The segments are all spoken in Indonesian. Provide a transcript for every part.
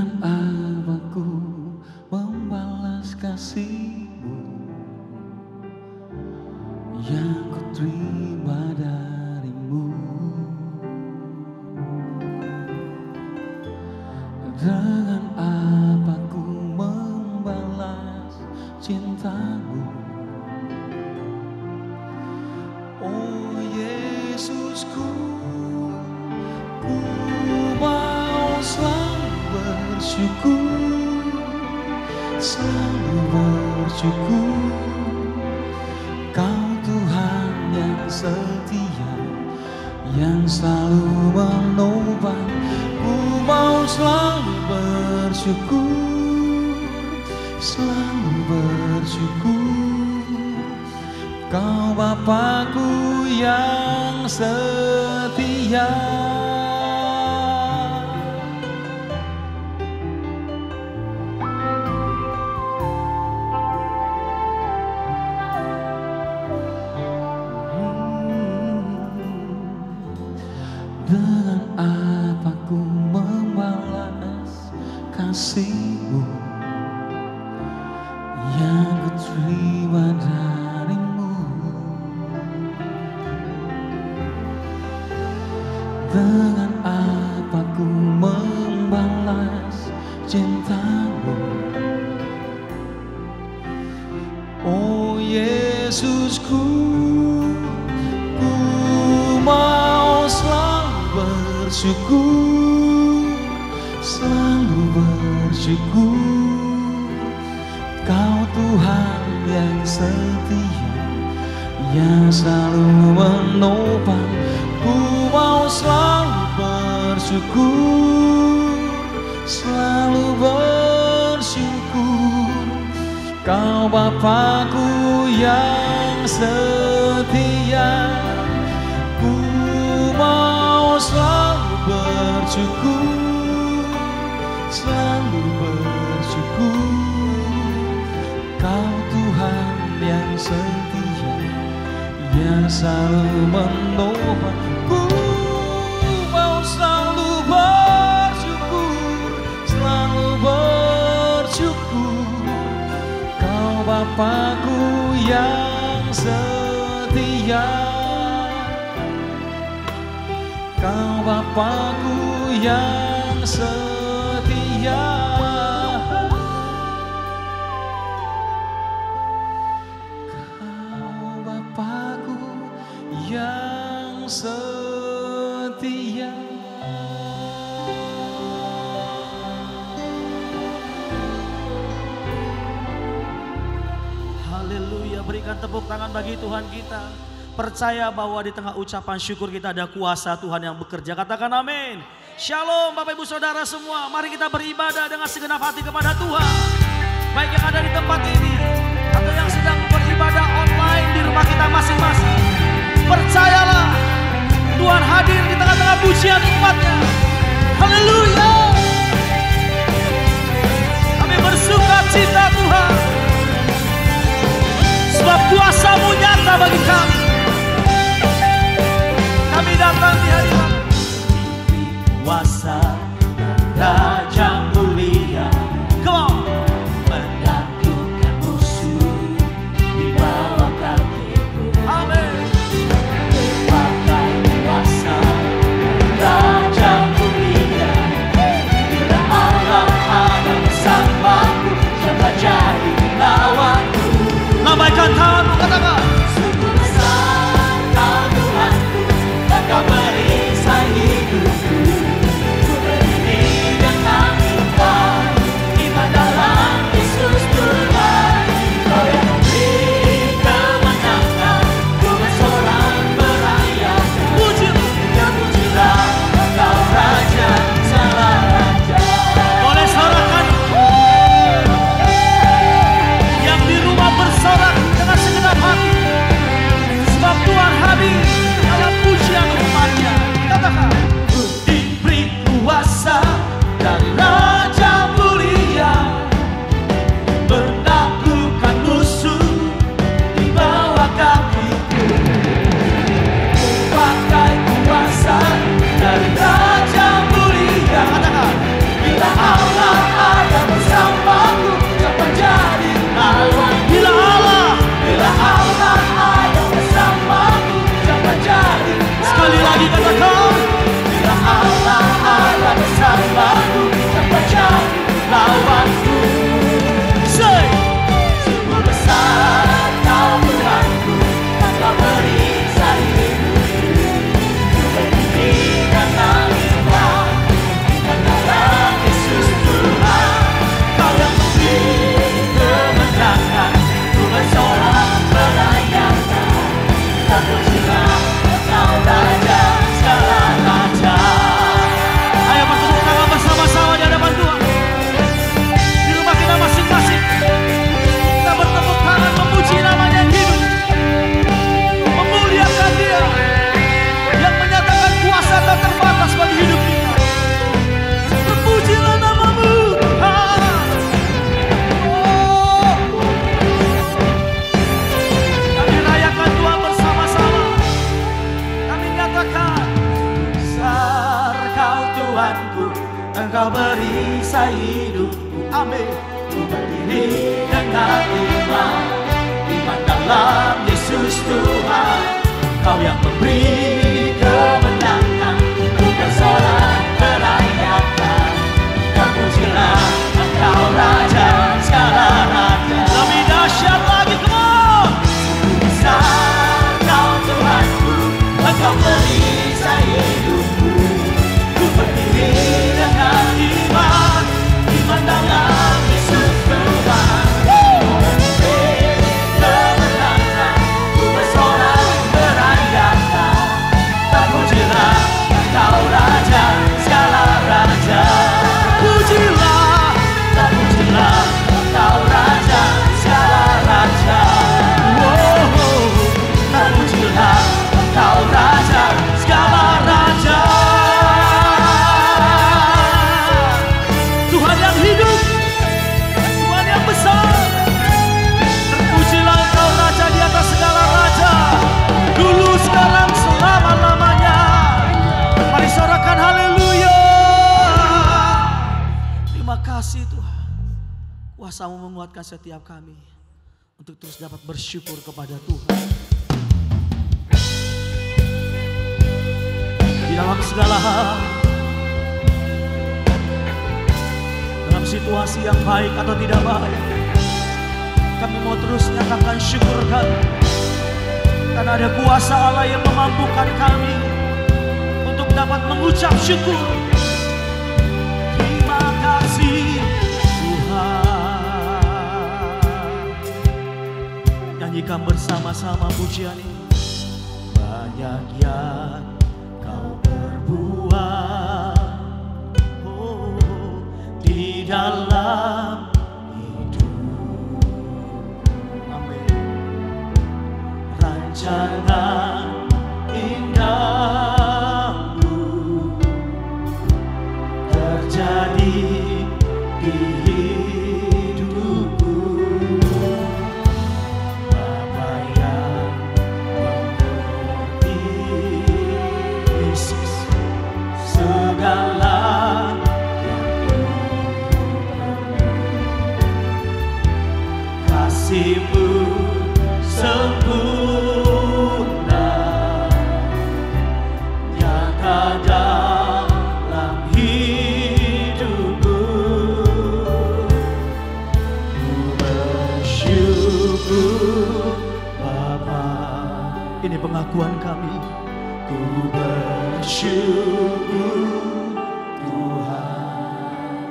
Dengan apa ku membalas kasih-Mu yang ku terima dari-Mu? Dengan apa ku membalas cinta-Mu? Oh Yesusku, ku mau selalu bersyukur, selalu bersyukur. Kau Tuhan yang setia, yang selalu menopang. Ku mau selalu bersyukur, selalu bersyukur. Kau Bapakku yang setia. Dengan apa ku membalas kasih-Mu yang ku terima dari-Mu? Dengan apa ku membalas cinta-Mu? Oh Yesusku, ku mau selalu bersyukur, selalu bersyukur. Kau Tuhan yang setia, yang selalu menopang. Ku mau selalu bersyukur, selalu bersyukur. Kau Bapakku yang setia. Ku mau selalu bersyukur, selalu bersyukur. Kau Tuhan yang setia, yang selalu menopang. Ku mau selalu bersyukur, selalu bersyukur. Kau Bapakku yang setia, Kau Bapakku yang setia. Kau Bapakku yang setia. Haleluya, berikan tepuk tangan bagi Tuhan kita. Percaya bahwa di tengah ucapan syukur kita ada kuasa Tuhan yang bekerja. Katakan amin. Shalom Bapak Ibu Saudara semua. Mari kita beribadah dengan segenap hati kepada Tuhan. Baik yang ada di tempat ini atau yang sedang beribadah online di rumah kita masing-masing. Percayalah Tuhan hadir di tengah-tengah pujian umatnya. Haleluya. Kami bersuka cita Tuhan, sebab kuasa-Mu nyata bagi kami. Kami datang di hadirat kuasa dan Raja mulia. Come on. Menaklukkan musuh di bawah kaki-Mu. Amin. Pakai kuasa Raja mulia. hidupku. Amin. Ku berdiri dengan iman, iman dalam Yesus Tuhan. Kau yang memberi kemenangan, ku bersorak merayakan. Terpujilah Engkau Raja segala raja. Lebih dahsyat lagi, come on. Sungguh besar Kau Tuhanku, Engkau perisai hidupku. Ku berdiri dengan iman, iman dalam Yesus Tuhan. Kemenangan, ku bersorak merayakan. Terpujilah Engkau Raja segala raja. Terpujilah, terpujilah Engkau Raja segala raja. Terpujilah Engkau Raja segala raja. Tuhan yang hidup, Tuhan yang besar. Terpujilah Engkau Raja di atas segala raja, dulu, sekarang, selama-lamanya. Mari sorakan haleluya. Terima kasih Tuhan, kuasa-Mu menguatkan setiap kami untuk terus dapat bersyukur kepada Tuhan. Di dalam segala hal, dalam situasi yang baik atau tidak baik, kami mau terus nyatakan syukur kami, karena ada kuasa Allah yang memampukan kami untuk dapat mengucap syukur. Terima kasih Tuhan. Nyanyikan bersama-sama pujian ini. Banyak yang Kau perbuat, oh, di dalam hidup. Amin. Rencana indahmu terjadi di hidupku. Bapa yang mengerti Yesus segala yang ku perlu. Kasih-Mu sempurna nyata dalam hidupku. Ku bersyukur Bapa. Ini pengakuan kami. Ku bersyukur Tuhan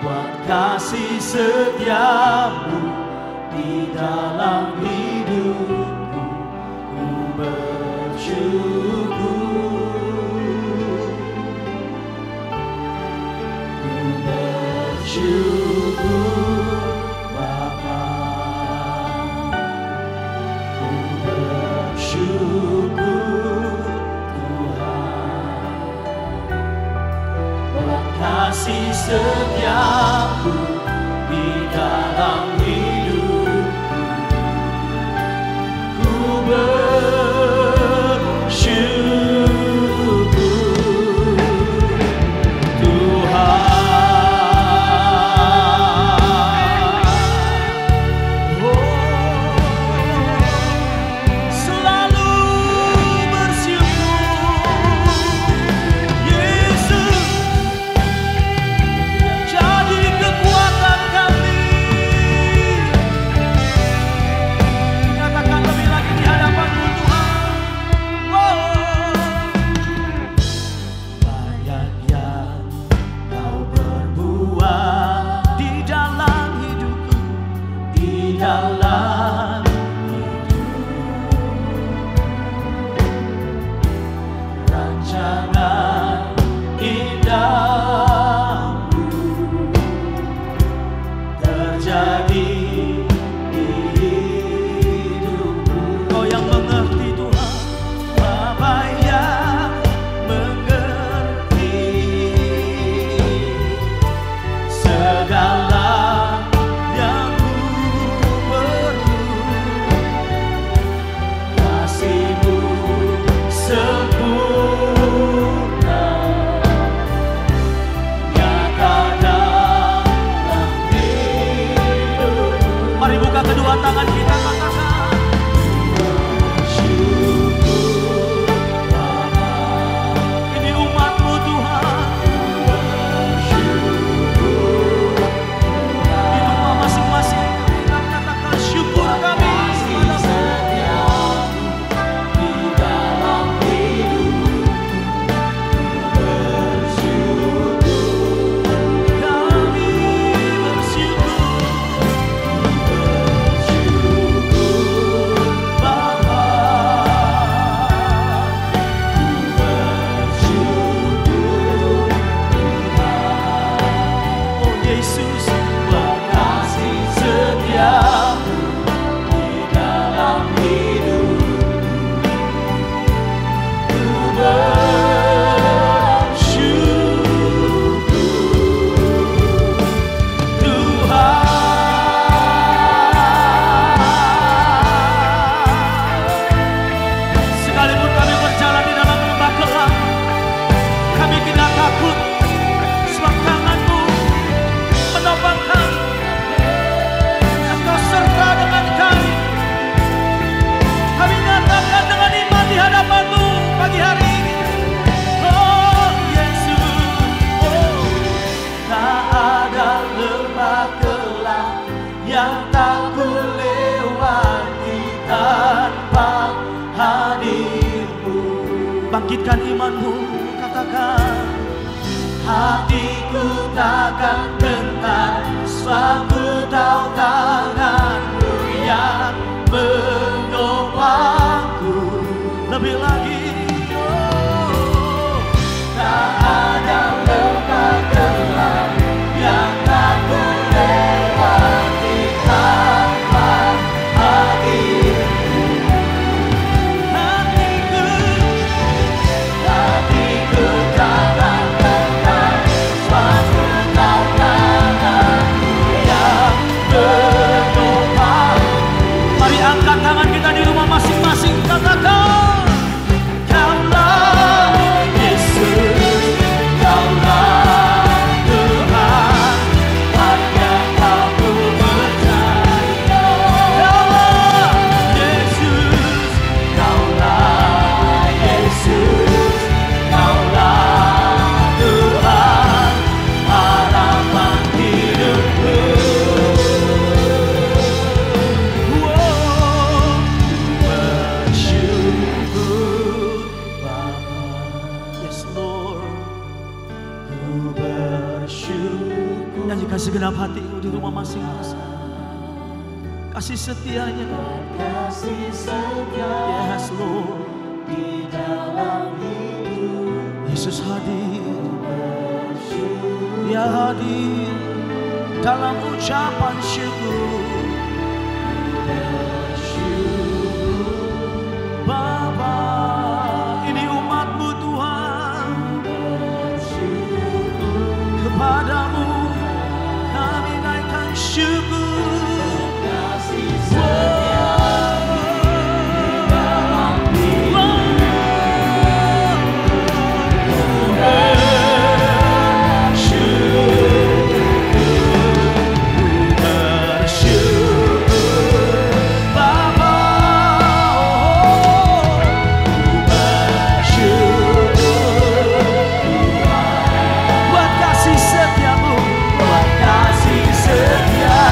buat kasih setia-Mu di dalam hidupku. Ku bersyukur, ku bersyukur Bapa. Ku bersyukur Tuhan buat kasih setia-Mu di dalam hidupku. Ku bersyukur Tuhan. Selalu bersyukur Yesus, jadi kekuatan kedua tangan kita katakan, ini umat-Mu Tuhan. Di rumah masing-masing kita katakan syukur kami bangkitkan imanmu, katakan hatiku takkan gentar suatu tahu tanganmu yang menopangku. Lebih lagi, tak ada lembah gelap yang tak ku lewati tanpa hatimu. Masing-masing katakan, Kaulah Yesus, Kaulah Tuhan, hanya Kau percaya. Kaulah Yesus, Kaulah Yesus, Kaulah Tuhan, harapan hidupku. Nyanyikan segenap hatimu di rumah masing-masing. Kasih setianya, kasih setia, yes Lord, di dalam hidup. Yesus hadir, Dia hadir dalam ucapan syukur. Bapa, ini umat-Mu Tuhan, kepadamu kami naikkan syukur. Kasih setia di dalam hidup. Bersyukur Bapa, bersyukur buat kasih setiamu, buat kasih setia.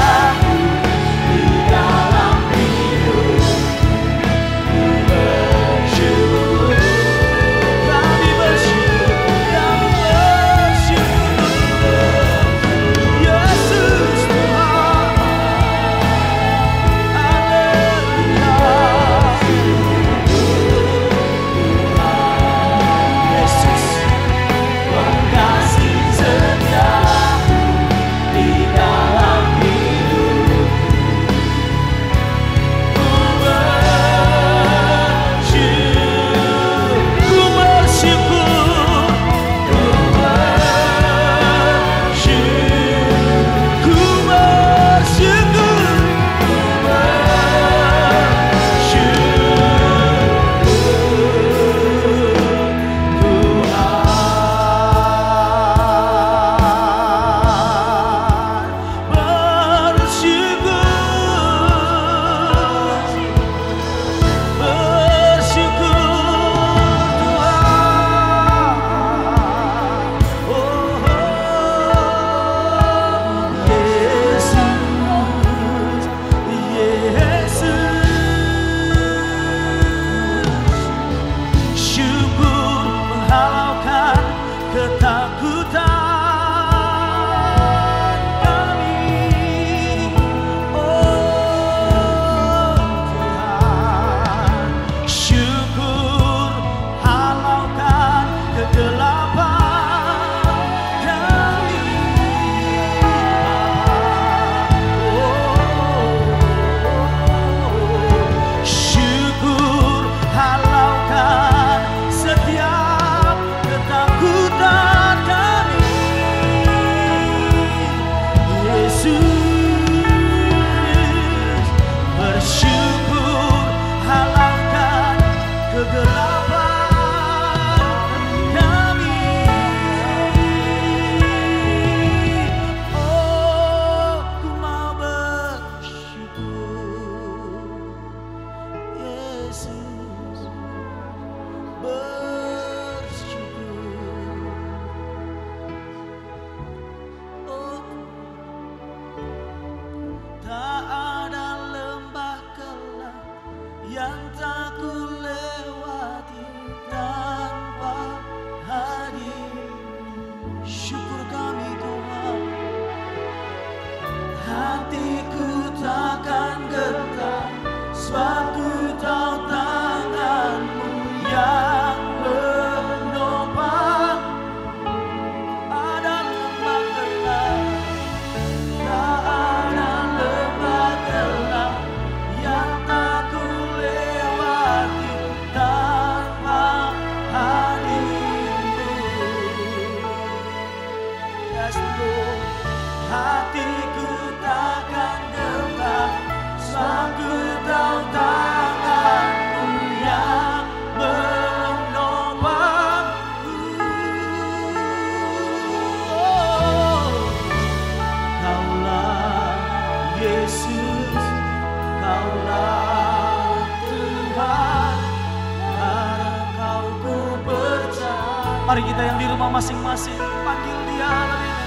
Mari kita yang di rumah masing-masing panggil Dia lebih baik.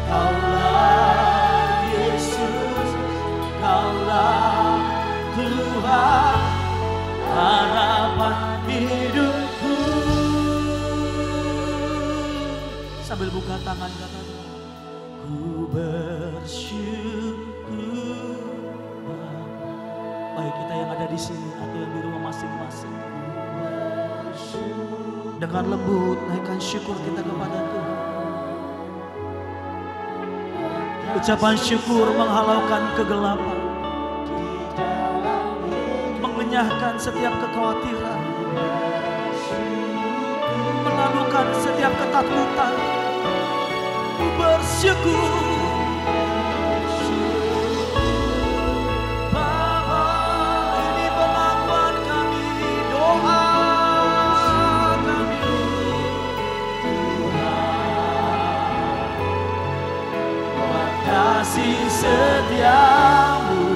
Kaulah Yesus, Kaulah Tuhan, harapan hidupku. Sambil buka tangan katakan, ku bersyukur. Baik kita yang ada di sini atau yang di rumah masing-masing, dengan lembut naikkan syukur kita kepada Tuhan. Ucapan syukur menghalaukan kegelapan, mengenyahkan setiap kekhawatiran, melalukan setiap ketakutan. Bersyukur Bapa, ini pengakuan kami, doa kami. Buat kasih setiamu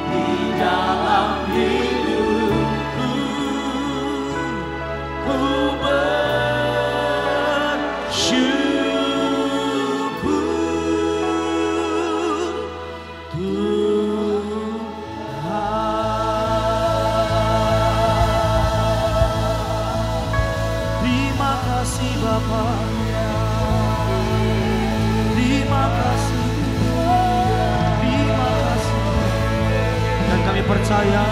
di dalam hidupku, ku bersyukur. Percaya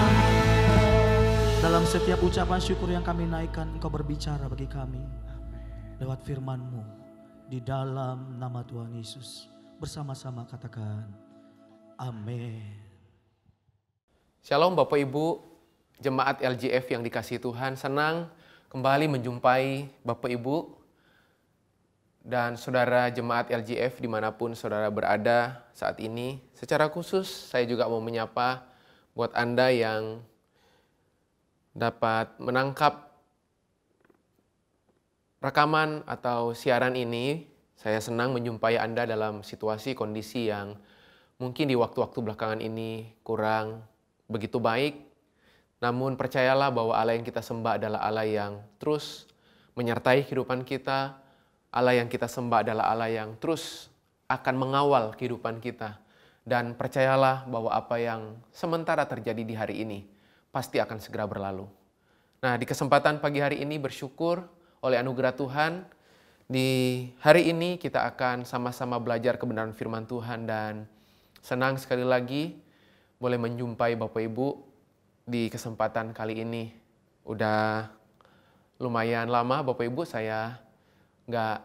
dalam setiap ucapan syukur yang kami naikkan, Engkau berbicara bagi kami lewat firman-Mu di dalam nama Tuhan Yesus. Bersama-sama katakan amin. Shalom Bapak Ibu, jemaat LGF yang dikasihi Tuhan, senang kembali menjumpai Bapak Ibu dan saudara jemaat LGF dimanapun saudara berada saat ini. Secara khusus saya juga mau menyapa buat Anda yang dapat menangkap rekaman atau siaran ini. Saya senang menjumpai Anda dalam situasi kondisi yang mungkin di waktu-waktu belakangan ini kurang begitu baik. Namun percayalah bahwa Allah yang kita sembah adalah Allah yang terus menyertai kehidupan kita. Allah yang kita sembah adalah Allah yang terus akan mengawal kehidupan kita. Dan percayalah bahwa apa yang sementara terjadi di hari ini pasti akan segera berlalu. Nah, di kesempatan pagi hari ini bersyukur oleh anugerah Tuhan. Di hari ini kita akan sama-sama belajar kebenaran firman Tuhan dan senang sekali lagi boleh menjumpai Bapak Ibu di kesempatan kali ini. Udah lumayan lama Bapak Ibu saya nggak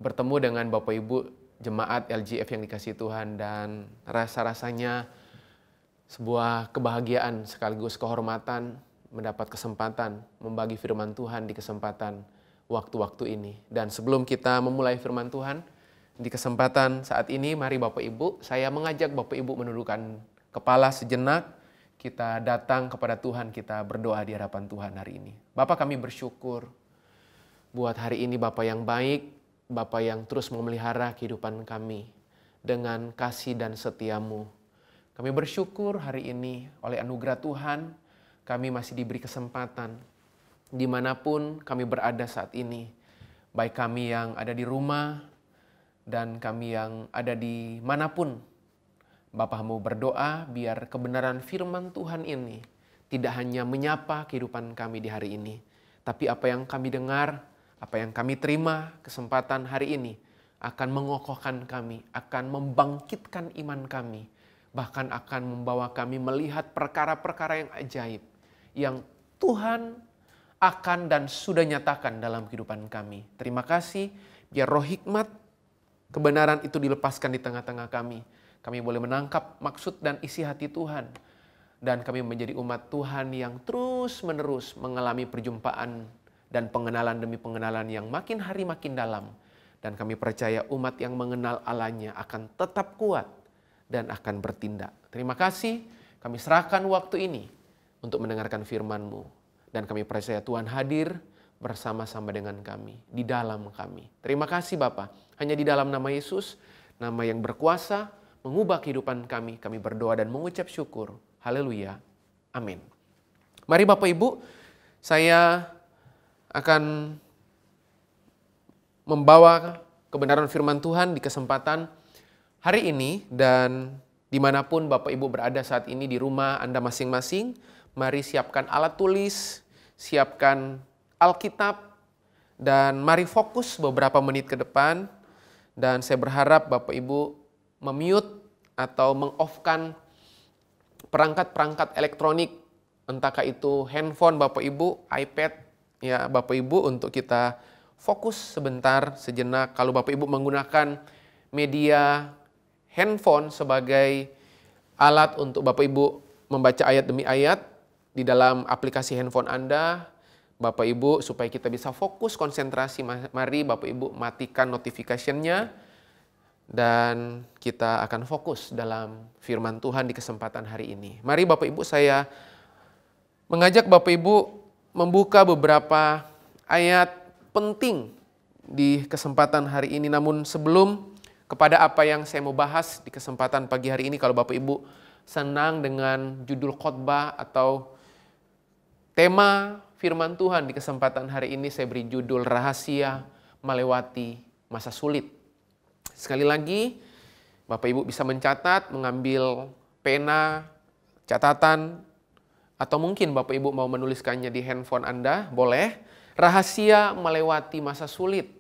bertemu dengan Bapak Ibu jemaat LGF yang dikasihi Tuhan, dan rasa-rasanya sebuah kebahagiaan sekaligus kehormatan mendapat kesempatan membagi firman Tuhan di kesempatan waktu-waktu ini. Dan sebelum kita memulai firman Tuhan di kesempatan saat ini, mari Bapak Ibu, saya mengajak Bapak Ibu menundukkan kepala sejenak. Kita datang kepada Tuhan, kita berdoa di hadapan Tuhan hari ini. Bapa, kami bersyukur buat hari ini, Bapa yang baik, Bapa yang terus memelihara kehidupan kami dengan kasih dan setia-Mu. Kami bersyukur hari ini oleh anugerah Tuhan, kami masih diberi kesempatan dimanapun kami berada saat ini. Baik kami yang ada di rumah dan kami yang ada di manapun. Bapa mau berdoa biar kebenaran firman Tuhan ini tidak hanya menyapa kehidupan kami di hari ini, tapi apa yang kami dengar, apa yang kami terima kesempatan hari ini akan mengokohkan kami, akan membangkitkan iman kami, bahkan akan membawa kami melihat perkara-perkara yang ajaib yang Tuhan akan dan sudah nyatakan dalam kehidupan kami. Terima kasih, biar roh hikmat kebenaran itu dilepaskan di tengah-tengah kami. Kami boleh menangkap maksud dan isi hati Tuhan. Dan kami menjadi umat Tuhan yang terus-menerus mengalami perjumpaan dan pengenalan demi pengenalan yang makin hari makin dalam. Dan kami percaya umat yang mengenal Allahnya akan tetap kuat dan akan bertindak. Terima kasih, kami serahkan waktu ini untuk mendengarkan firman-Mu. Dan kami percaya Tuhan hadir bersama-sama dengan kami, di dalam kami. Terima kasih Bapa, hanya di dalam nama Yesus, nama yang berkuasa, mengubah kehidupan kami berdoa dan mengucap syukur. Haleluya, amin. Mari Bapak Ibu, saya akan membawa kebenaran firman Tuhan di kesempatan hari ini. Dan dimanapun Bapak Ibu berada saat ini di rumah Anda masing-masing, mari siapkan alat tulis, siapkan Alkitab, dan mari fokus beberapa menit ke depan. Dan saya berharap Bapak Ibu memute atau meng-off-kan perangkat-perangkat elektronik, entahkah itu handphone Bapak Ibu, iPad ya Bapak Ibu, untuk kita fokus sebentar, sejenak. Kalau Bapak Ibu menggunakan media handphone sebagai alat untuk Bapak Ibu membaca ayat demi ayat di dalam aplikasi handphone Anda, Bapak Ibu, supaya kita bisa fokus konsentrasi, mari Bapak Ibu matikan notification-nya. Dan kita akan fokus dalam firman Tuhan di kesempatan hari ini. Mari Bapak Ibu, saya mengajak Bapak Ibu membuka beberapa ayat penting di kesempatan hari ini. Namun sebelum kepada apa yang saya mau bahas di kesempatan pagi hari ini, kalau Bapak Ibu senang dengan judul khotbah atau tema firman Tuhan di kesempatan hari ini, saya beri judul Rahasia Melewati Masa Sulit. Sekali lagi, Bapak Ibu bisa mencatat, mengambil pena, catatan, atau mungkin Bapak Ibu mau menuliskannya di handphone Anda, boleh. Rahasia melewati masa sulit.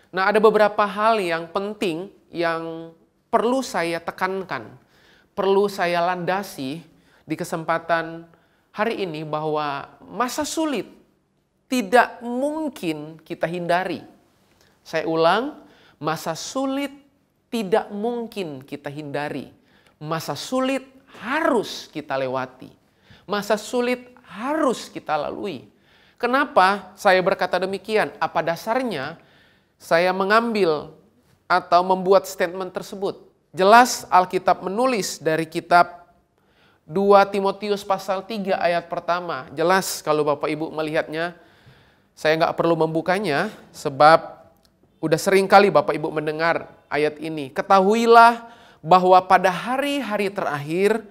Nah, ada beberapa hal yang penting yang perlu saya tekankan, perlu saya landasi di kesempatan hari ini, bahwa masa sulit tidak mungkin kita hindari. Saya ulang, masa sulit tidak mungkin kita hindari. Masa sulit harus kita lewati. Masa sulit harus kita lalui. Kenapa saya berkata demikian? Apa dasarnya saya mengambil atau membuat statement tersebut? Jelas Alkitab menulis dari kitab 2 Timotius pasal 3 ayat pertama. Jelas kalau Bapak Ibu melihatnya, saya nggak perlu membukanya sebab udah sering kali Bapak Ibu mendengar ayat ini. Ketahuilah bahwa pada hari-hari terakhir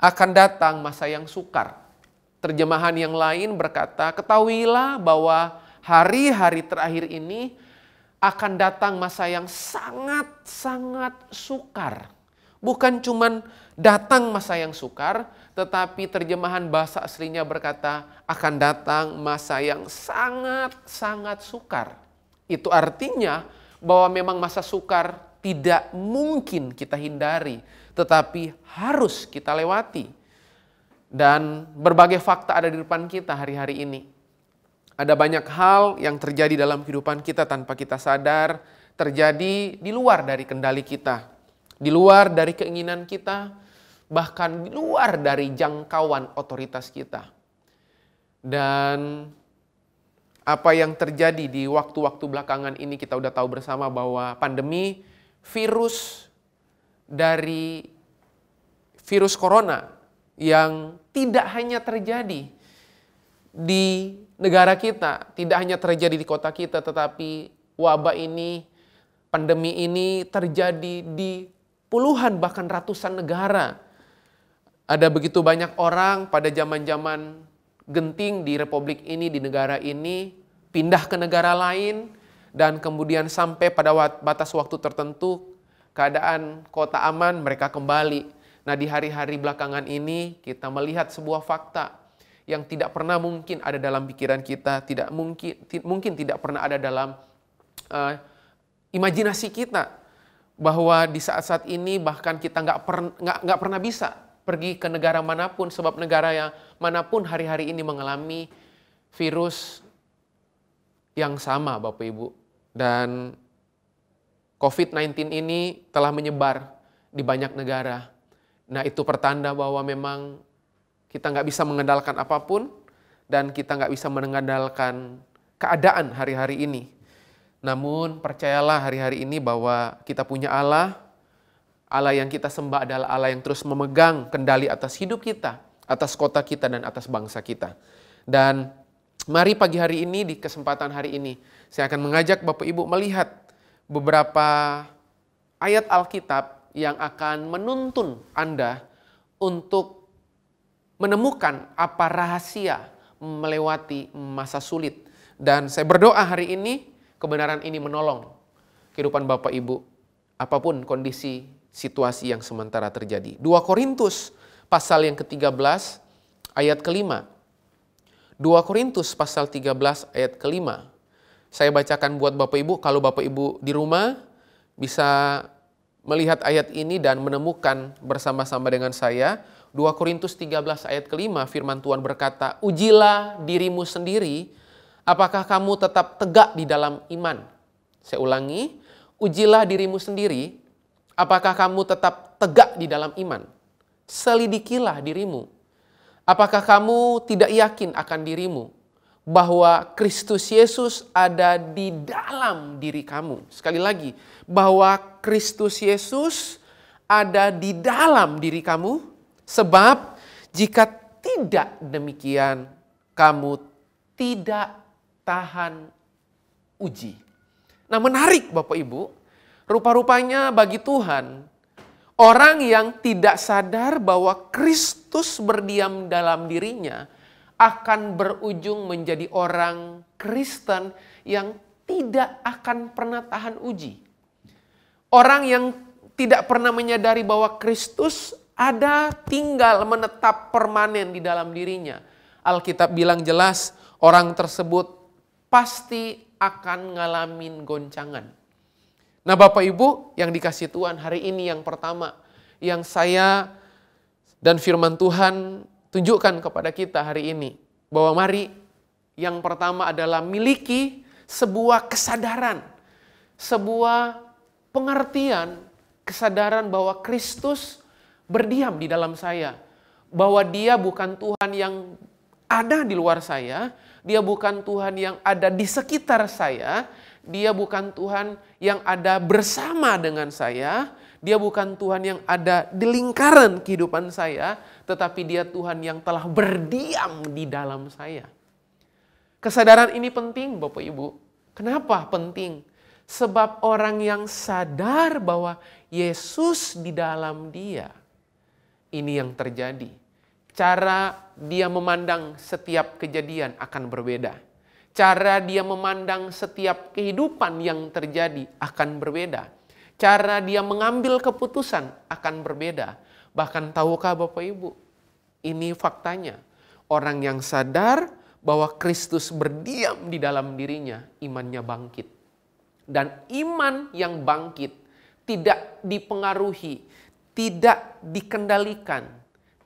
akan datang masa yang sukar. Terjemahan yang lain berkata, ketahuilah bahwa hari-hari terakhir ini akan datang masa yang sangat-sangat sukar. Bukan cuman datang masa yang sukar, tetapi terjemahan bahasa aslinya berkata akan datang masa yang sangat-sangat sukar. Itu artinya bahwa memang masa sukar tidak mungkin kita hindari, tetapi harus kita lewati. Dan berbagai fakta ada di depan kita hari-hari ini. Ada banyak hal yang terjadi dalam kehidupan kita tanpa kita sadar, terjadi di luar dari kendali kita, di luar dari keinginan kita, bahkan di luar dari jangkauan otoritas kita. Dan apa yang terjadi di waktu-waktu belakangan ini, kita udah tahu bersama bahwa pandemi virus dari virus corona yang tidak hanya terjadi di negara kita, tidak hanya terjadi di kota kita, tetapi wabah ini, pandemi ini terjadi di puluhan bahkan ratusan negara. Ada begitu banyak orang pada zaman-zaman genting di republik ini, di negara ini, pindah ke negara lain, dan kemudian sampai pada batas waktu tertentu, keadaan kota aman, mereka kembali. Nah, di hari-hari belakangan ini kita melihat sebuah fakta yang tidak pernah mungkin ada dalam pikiran kita, tidak mungkin tidak pernah ada dalam imajinasi kita, bahwa di saat-saat ini bahkan kita nggak pernah bisa pergi ke negara manapun, sebab negara yang manapun hari-hari ini mengalami virus yang sama, Bapak Ibu. Dan COVID-19 ini telah menyebar di banyak negara. Nah, itu pertanda bahwa memang kita nggak bisa mengandalkan apapun, dan kita nggak bisa mengandalkan keadaan hari-hari ini. Namun percayalah hari-hari ini bahwa kita punya Allah. Allah yang kita sembah adalah Allah yang terus memegang kendali atas hidup kita, atas kota kita, dan atas bangsa kita. Dan mari pagi hari ini, di kesempatan hari ini, saya akan mengajak Bapak Ibu melihat beberapa ayat Alkitab yang akan menuntun Anda untuk menemukan apa rahasia melewati masa sulit. Dan saya berdoa hari ini, kebenaran ini menolong kehidupan Bapak Ibu, apapun kondisi situasi yang sementara terjadi. 2 Korintus pasal yang ke-13 ayat ke-5. 2 Korintus pasal 13 ayat ke-5. Saya bacakan buat Bapak Ibu, kalau Bapak Ibu di rumah bisa melihat ayat ini dan menemukan bersama-sama dengan saya. 2 Korintus 13 ayat ke-5 firman Tuhan berkata, "Ujilah dirimu sendiri, apakah kamu tetap tegak di dalam iman?" Saya ulangi, ujilah dirimu sendiri, apakah kamu tetap tegak di dalam iman? Selidikilah dirimu. Apakah kamu tidak yakin akan dirimu bahwa Kristus Yesus ada di dalam diri kamu? Sekali lagi, bahwa Kristus Yesus ada di dalam diri kamu, sebab jika tidak demikian, kamu tidak tahan uji. Nah, menarik Bapak Ibu, rupa-rupanya bagi Tuhan, orang yang tidak sadar bahwa Kristus berdiam dalam dirinya akan berujung menjadi orang Kristen yang tidak akan pernah tahan uji. Orang yang tidak pernah menyadari bahwa Kristus ada, tinggal, menetap permanen di dalam dirinya. Alkitab bilang jelas, orang tersebut pasti akan ngalamin goncangan. Nah Bapak Ibu yang dikasih Tuhan, hari ini yang pertama yang saya dan firman Tuhan tunjukkan kepada kita hari ini, bahwa mari yang pertama adalah miliki sebuah kesadaran, sebuah pengertian, kesadaran bahwa Kristus berdiam di dalam saya, bahwa Dia bukan Tuhan yang ada di luar saya, Dia bukan Tuhan yang ada di sekitar saya, Dia bukan Tuhan yang ada bersama dengan saya, Dia bukan Tuhan yang ada di lingkaran kehidupan saya, tetapi Dia Tuhan yang telah berdiam di dalam saya. Kesadaran ini penting Bapak Ibu. Kenapa penting? Sebab orang yang sadar bahwa Yesus di dalam dia, ini yang terjadi. Cara dia memandang setiap kejadian akan berbeda. Cara dia memandang setiap kehidupan yang terjadi akan berbeda. Cara dia mengambil keputusan akan berbeda. Bahkan tahukah Bapak Ibu, ini faktanya. Orang yang sadar bahwa Kristus berdiam di dalam dirinya, imannya bangkit. Dan iman yang bangkit tidak dipengaruhi, tidak dikendalikan,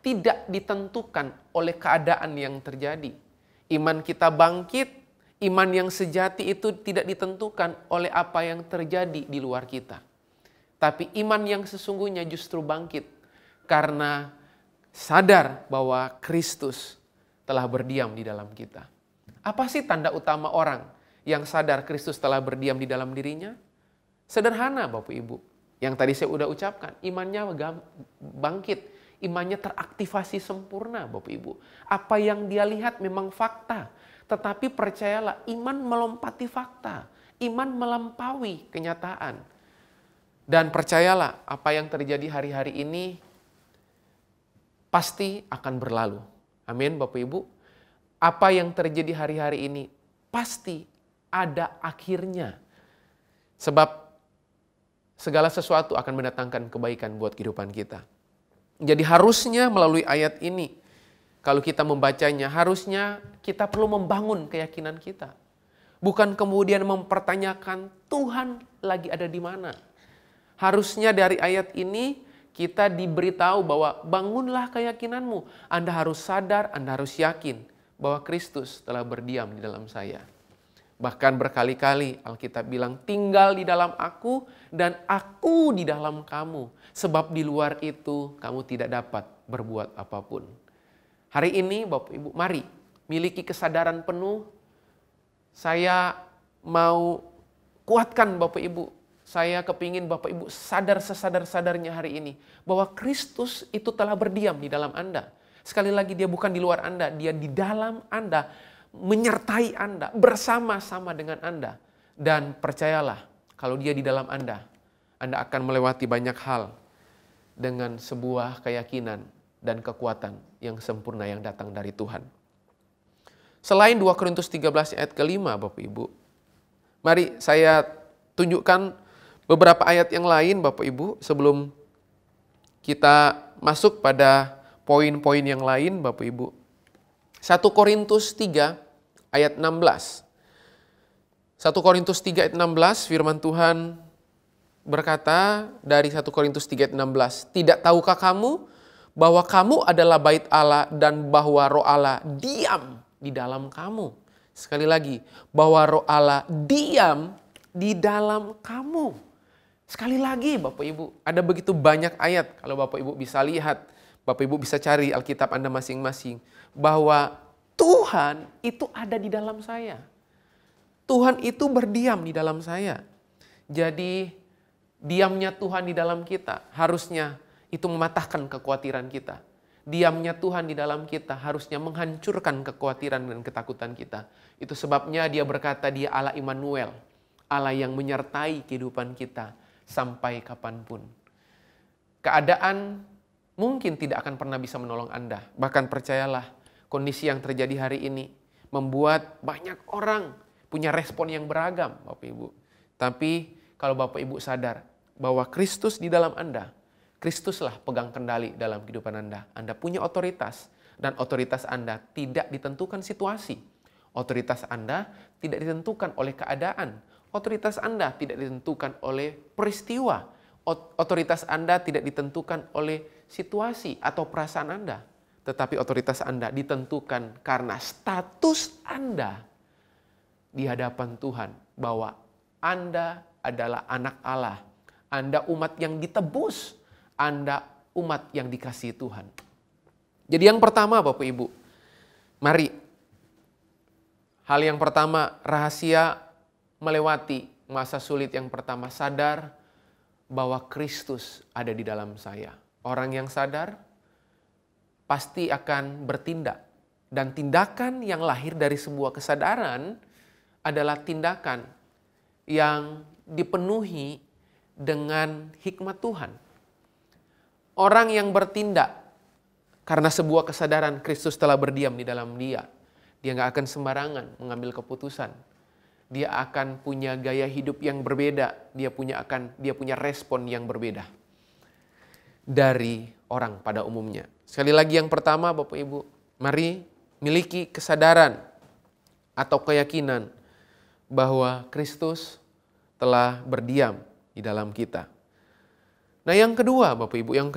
tidak ditentukan oleh keadaan yang terjadi. Iman kita bangkit, iman yang sejati itu tidak ditentukan oleh apa yang terjadi di luar kita. Tapi iman yang sesungguhnya justru bangkit karena sadar bahwa Kristus telah berdiam di dalam kita. Apa sih tanda utama orang yang sadar Kristus telah berdiam di dalam dirinya? Sederhana Bapak Ibu. Yang tadi saya udah ucapkan, imannya bangkit, imannya teraktivasi sempurna Bapak Ibu. Apa yang dia lihat memang fakta, tetapi percayalah iman melompati fakta, iman melampaui kenyataan. Dan percayalah apa yang terjadi hari-hari ini pasti akan berlalu. Amin Bapak Ibu. Apa yang terjadi hari-hari ini pasti ada akhirnya. Sebab segala sesuatu akan mendatangkan kebaikan buat kehidupan kita. Jadi harusnya melalui ayat ini, kalau kita membacanya, harusnya kita perlu membangun keyakinan kita. Bukan kemudian mempertanyakan Tuhan lagi ada di mana. Harusnya dari ayat ini kita diberitahu bahwa bangunlah keyakinanmu. Anda harus sadar, Anda harus yakin bahwa Kristus telah berdiam di dalam saya. Bahkan berkali-kali Alkitab bilang, tinggal di dalam aku dan aku di dalam kamu. Sebab di luar itu kamu tidak dapat berbuat apapun. Hari ini Bapak Ibu, mari miliki kesadaran penuh. Saya mau kuatkan Bapak Ibu. Saya kepingin Bapak Ibu sadar sesadar-sadarnya hari ini. Bahwa Kristus itu telah berdiam di dalam Anda. Sekali lagi dia bukan di luar Anda, dia di dalam Anda. Menyertai Anda, bersama-sama dengan Anda. Dan percayalah, kalau dia di dalam Anda akan melewati banyak hal dengan sebuah keyakinan dan kekuatan yang sempurna yang datang dari Tuhan. Selain 2 Korintus 13 ayat ke-5 Bapak Ibu, Mari saya tunjukkan beberapa ayat yang lain Bapak Ibu sebelum kita masuk pada poin-poin yang lain Bapak Ibu. 1 Korintus 3 ayat 16. 1 Korintus 3 ayat 16 firman Tuhan berkata dari 1 Korintus 3 ayat 16. Tidak tahukah kamu bahwa kamu adalah bait Allah dan bahwa Roh Allah diam di dalam kamu. Sekali lagi, bahwa Roh Allah diam di dalam kamu. Sekali lagi Bapak Ibu, ada begitu banyak ayat. Kalau Bapak Ibu bisa lihat, Bapak Ibu bisa cari Alkitab Anda masing-masing. Bahwa Tuhan itu ada di dalam saya. Tuhan itu berdiam di dalam saya. Jadi diamnya Tuhan di dalam kita harusnya itu mematahkan kekhawatiran kita. Diamnya Tuhan di dalam kita harusnya menghancurkan kekhawatiran dan ketakutan kita. Itu sebabnya dia berkata dia Allah Immanuel. Allah yang menyertai kehidupan kita sampai kapanpun. Keadaan mungkin tidak akan pernah bisa menolong Anda. Bahkan percayalah, kondisi yang terjadi hari ini membuat banyak orang punya respon yang beragam Bapak Ibu. Tapi kalau Bapak Ibu sadar bahwa Kristus di dalam Anda, Kristuslah pegang kendali dalam kehidupan Anda. Anda punya otoritas dan otoritas Anda tidak ditentukan situasi. Otoritas Anda tidak ditentukan oleh keadaan. Otoritas Anda tidak ditentukan oleh peristiwa. Otoritas Anda tidak ditentukan oleh situasi atau perasaan Anda. Tetapi otoritas Anda ditentukan karena status Anda di hadapan Tuhan. Bahwa Anda adalah anak Allah. Anda umat yang ditebus. Anda umat yang dikasihi Tuhan. Jadi yang pertama Bapak Ibu, mari. Hal yang pertama, rahasia melewati masa sulit yang pertama, sadar bahwa Kristus ada di dalam saya. Orang yang sadar pasti akan bertindak. Dan tindakan yang lahir dari sebuah kesadaran adalah tindakan yang dipenuhi dengan hikmat Tuhan. Orang yang bertindak karena sebuah kesadaran Kristus telah berdiam di dalam dia. Dia gak akan sembarangan mengambil keputusan. Dia akan punya gaya hidup yang berbeda. Dia punya respon yang berbeda dari orang pada umumnya. Sekali lagi yang pertama Bapak Ibu, mari miliki kesadaran atau keyakinan bahwa Kristus telah berdiam di dalam kita. Nah yang kedua Bapak Ibu, yang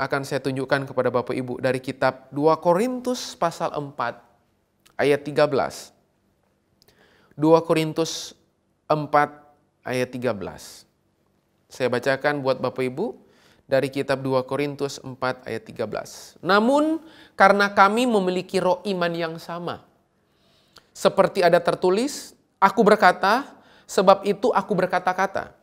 akan saya tunjukkan kepada Bapak Ibu dari kitab 2 Korintus pasal 4 ayat 13. 2 Korintus 4 ayat 13. Saya bacakan buat Bapak Ibu dari kitab 2 Korintus 4 ayat 13. Namun karena kami memiliki roh iman yang sama. Seperti ada tertulis, aku berkata, sebab itu aku berkata-kata.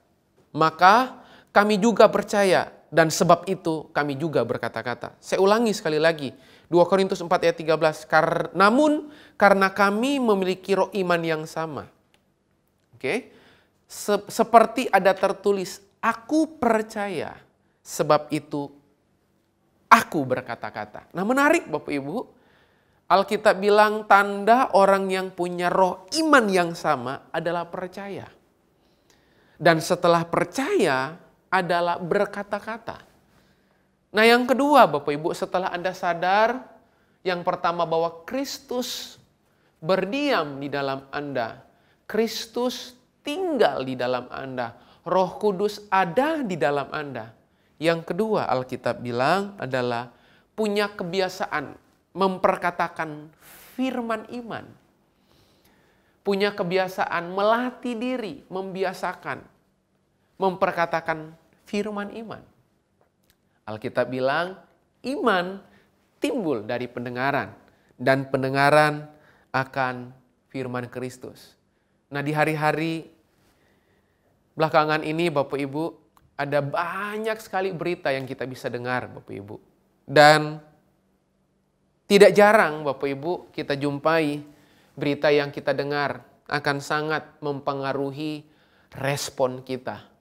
Maka kami juga percaya dan sebab itu kami juga berkata-kata. Saya ulangi sekali lagi. 2 Korintus 4 ayat 13. Namun karena kami memiliki roh iman yang sama. Oke. Seperti ada tertulis, aku percaya sebab itu aku berkata-kata. Nah menarik Bapak Ibu. Alkitab bilang tanda orang yang punya roh iman yang sama adalah percaya. Dan setelah percaya adalah berkata-kata. Nah yang kedua Bapak Ibu, setelah Anda sadar, yang pertama bahwa Kristus berdiam di dalam Anda. Kristus tinggal di dalam Anda. Roh Kudus ada di dalam Anda. Yang kedua Alkitab bilang adalah punya kebiasaan memperkatakan firman iman. Punya kebiasaan melatih diri, membiasakan memperkatakan firman iman. Alkitab bilang iman timbul dari pendengaran dan pendengaran akan firman Kristus. Nah di hari-hari belakangan ini Bapak Ibu ada banyak sekali berita yang kita bisa dengar Bapak Ibu. Dan tidak jarang Bapak Ibu kita jumpai berita yang kita dengar akan sangat mempengaruhi respon kita.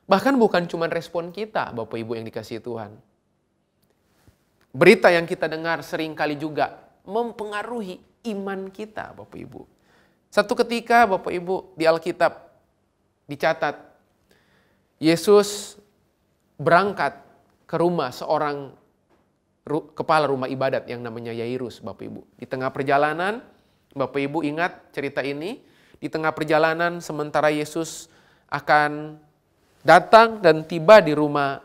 Bahkan bukan cuma respon kita, Bapak Ibu yang dikasihi Tuhan. Berita yang kita dengar seringkali juga mempengaruhi iman kita, Bapak Ibu. Satu ketika Bapak Ibu di Alkitab dicatat, Yesus berangkat ke rumah seorang kepala rumah ibadat yang namanya Yairus, Bapak Ibu. Di tengah perjalanan, Bapak Ibu ingat cerita ini, di tengah perjalanan sementara Yesus akan datang dan tiba di rumah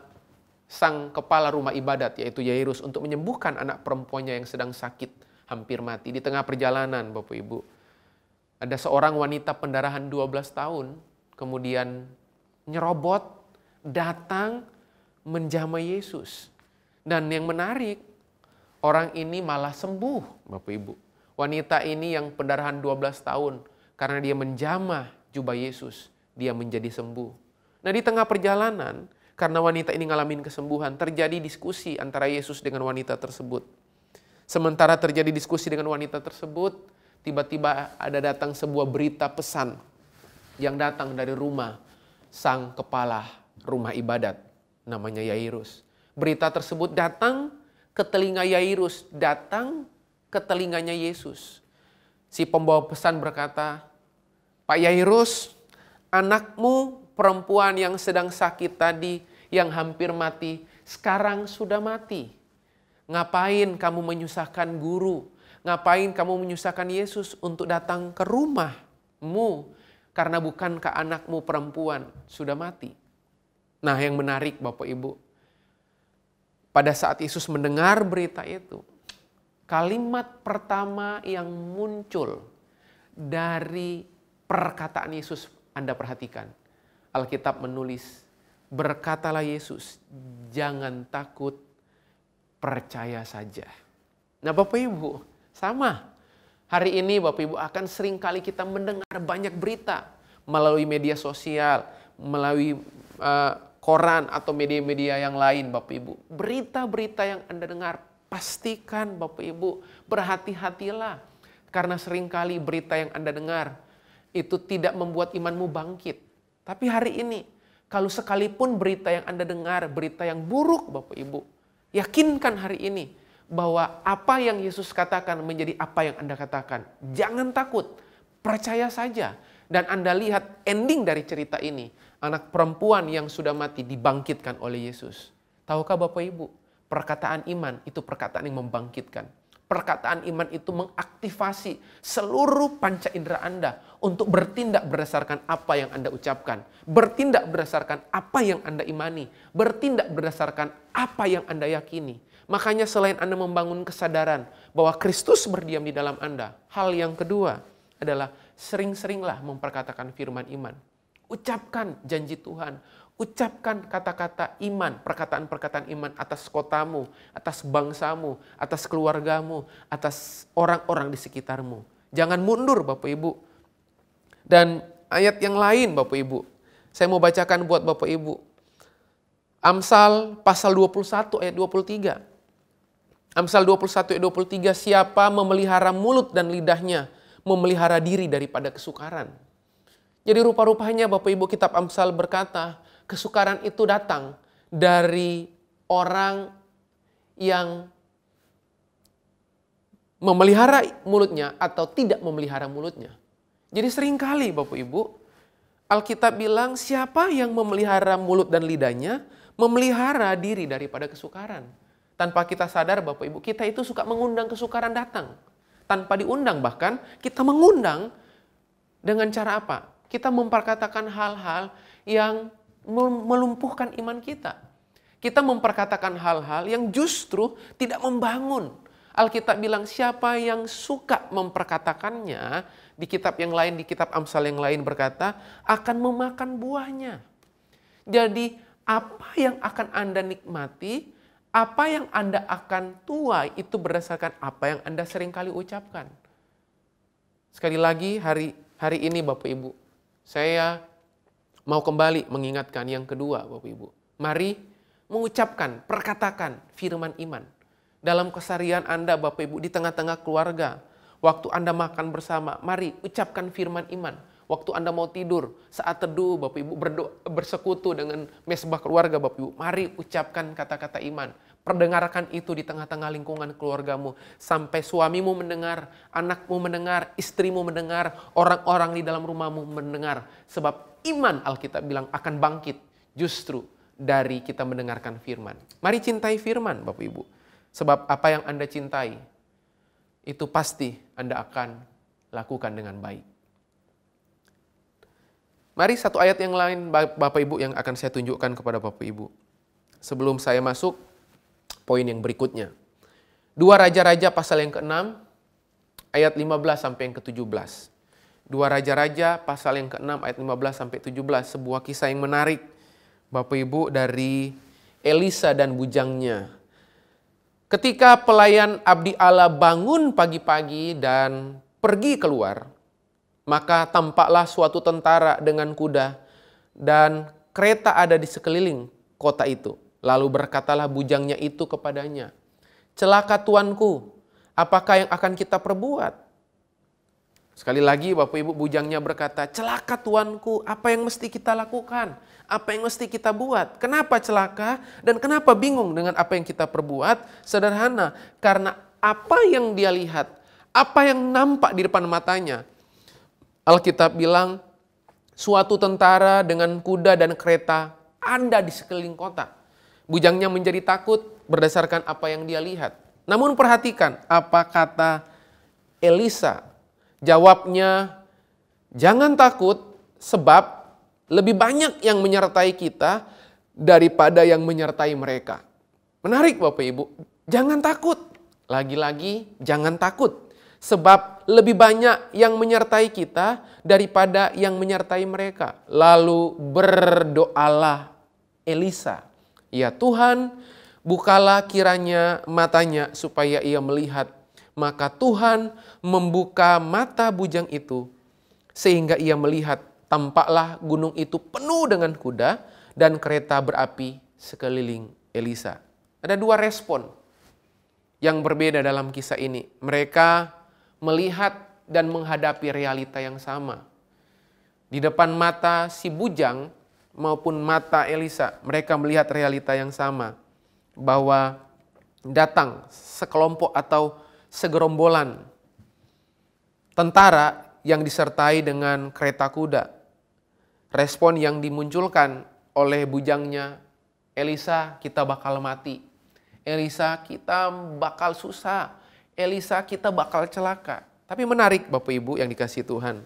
sang kepala rumah ibadat yaitu Yairus untuk menyembuhkan anak perempuannya yang sedang sakit, hampir mati. Di tengah perjalanan, Bapak Ibu, ada seorang wanita pendarahan 12 tahun, kemudian nyerobot, datang menjamah Yesus. Dan yang menarik, orang ini malah sembuh, Bapak Ibu. Wanita ini yang pendarahan 12 tahun, karena dia menjamah jubah Yesus, dia menjadi sembuh. Nah, di tengah perjalanan, karena wanita ini ngalamin kesembuhan, terjadi diskusi antara Yesus dengan wanita tersebut. Sementara terjadi diskusi dengan wanita tersebut, tiba-tiba ada datang sebuah berita pesan yang datang dari rumah sang kepala rumah ibadat, namanya Yairus. Berita tersebut datang ke telinga Yairus, datang ke telinganya Yesus. Si pembawa pesan berkata, "Pak Yairus, anakmu perempuan yang sedang sakit tadi, yang hampir mati, sekarang sudah mati. Ngapain kamu menyusahkan guru? Ngapain kamu menyusahkan Yesus untuk datang ke rumahmu? Karena bukankah anakmu perempuan sudah mati?" Nah, yang menarik Bapak Ibu, pada saat Yesus mendengar berita itu, kalimat pertama yang muncul dari perkataan Yesus, Anda perhatikan. Alkitab menulis, berkatalah Yesus, "Jangan takut, percaya saja." Nah Bapak Ibu, sama. Hari ini Bapak Ibu akan sering kali kita mendengar banyak berita melalui media sosial, melalui koran atau media-media yang lain Bapak Ibu. Berita-berita yang Anda dengar, pastikan Bapak Ibu berhati-hatilah. Karena seringkali berita yang Anda dengar itu tidak membuat imanmu bangkit. Tapi hari ini, kalau sekalipun berita yang Anda dengar, berita yang buruk Bapak Ibu, yakinkan hari ini bahwa apa yang Yesus katakan menjadi apa yang Anda katakan. Jangan takut, percaya saja. Dan Anda lihat ending dari cerita ini, anak perempuan yang sudah mati dibangkitkan oleh Yesus. Tahukah Bapak Ibu, perkataan iman itu perkataan yang membangkitkan. Perkataan iman itu mengaktifasi seluruh panca indera Anda untuk bertindak berdasarkan apa yang Anda ucapkan. Bertindak berdasarkan apa yang Anda imani. Bertindak berdasarkan apa yang Anda yakini. Makanya selain Anda membangun kesadaran bahwa Kristus berdiam di dalam Anda, hal yang kedua adalah sering-seringlah memperkatakan firman iman. Ucapkan janji Tuhan. Ucapkan kata-kata iman, perkataan-perkataan iman atas kotamu, atas bangsamu, atas keluargamu, atas orang-orang di sekitarmu. Jangan mundur Bapak Ibu. Dan ayat yang lain Bapak Ibu, saya mau bacakan buat Bapak Ibu. Amsal pasal 21 ayat 23. Amsal 21 ayat 23, siapa memelihara mulut dan lidahnya, memelihara diri daripada kesukaran. Jadi rupa-rupanya Bapak Ibu, kitab Amsal berkata, kesukaran itu datang dari orang yang memelihara mulutnya atau tidak memelihara mulutnya. Jadi seringkali Bapak Ibu, Alkitab bilang siapa yang memelihara mulut dan lidahnya, memelihara diri daripada kesukaran. Tanpa kita sadar Bapak Ibu, kita itu suka mengundang kesukaran datang. Tanpa diundang bahkan, kita mengundang dengan cara apa? Kita memperkatakan hal-hal yang melumpuhkan iman kita. Kita memperkatakan hal-hal yang justru tidak membangun. Alkitab bilang siapa yang suka memperkatakannya, di kitab yang lain, di kitab Amsal yang lain berkata, akan memakan buahnya. Jadi apa yang akan Anda nikmati, apa yang Anda akan tuai, itu berdasarkan apa yang Anda seringkali ucapkan. Sekali lagi hari ini Bapak Ibu, saya mau kembali mengingatkan yang kedua Bapak Ibu. Mari mengucapkan, perkatakan firman iman. Dalam keseharian Anda Bapak Ibu, di tengah-tengah keluarga, waktu Anda makan bersama, mari ucapkan firman iman. waktu Anda mau tidur, saat teduh Bapak Ibu berdoa, bersekutu dengan mesbah keluarga Bapak Ibu. Mari ucapkan kata-kata iman. Perdengarkan itu di tengah-tengah lingkungan keluargamu. Sampai suamimu mendengar, anakmu mendengar, istrimu mendengar, orang-orang di dalam rumahmu mendengar. Sebab iman Alkitab bilang akan bangkit justru dari kita mendengarkan firman. Mari cintai firman Bapak Ibu. Sebab apa yang Anda cintai, itu pasti Anda akan lakukan dengan baik. Mari satu ayat yang lain Bapak Ibu yang akan saya tunjukkan kepada Bapak Ibu. Sebelum saya masuk poin yang berikutnya. 2 Raja-Raja pasal yang ke-6 ayat 15 sampai yang ke-17. 2 Raja-Raja pasal yang ke-6 ayat 15 sampai 17, sebuah kisah yang menarik Bapak Ibu dari Elisa dan bujangnya. Ketika pelayan abdi Allah bangun pagi-pagi dan pergi keluar, maka tampaklah suatu tentara dengan kuda dan kereta ada di sekeliling kota itu. Lalu berkatalah bujangnya itu kepadanya, "Celaka tuanku, apakah yang akan kita perbuat?" Sekali lagi Bapak Ibu, bujangnya berkata, "Celaka tuanku, apa yang mesti kita lakukan? Apa yang mesti kita buat? Kenapa celaka dan kenapa bingung dengan apa yang kita perbuat?" Sederhana, karena apa yang dia lihat, apa yang nampak di depan matanya. Alkitab bilang, suatu tentara dengan kuda dan kereta ada di sekeliling kota. Bujangnya menjadi takut berdasarkan apa yang dia lihat. Namun perhatikan apa kata Elisa. Jawabnya, "Jangan takut sebab lebih banyak yang menyertai kita daripada yang menyertai mereka." Menarik Bapak Ibu, jangan takut. Lagi-lagi jangan takut. Sebab lebih banyak yang menyertai kita daripada yang menyertai mereka. Lalu berdoalah Elisa, "Ya Tuhan, bukalah kiranya matanya supaya ia melihat." Maka Tuhan membuka mata bujang itu sehingga ia melihat. Tampaklah gunung itu penuh dengan kuda dan kereta berapi sekeliling Elisa. Ada 2 respon yang berbeda dalam kisah ini. Mereka melihat dan menghadapi realita yang sama. Di depan mata si bujang maupun mata Elisa, mereka melihat realita yang sama. Bahwa datang sekelompok atau segerombolan tentara yang disertai dengan kereta kuda. Respon yang dimunculkan oleh bujangnya, "Elisa, kita bakal mati. Elisa, kita bakal susah. Elisa, kita bakal celaka." Tapi menarik Bapak Ibu yang dikasihi Tuhan.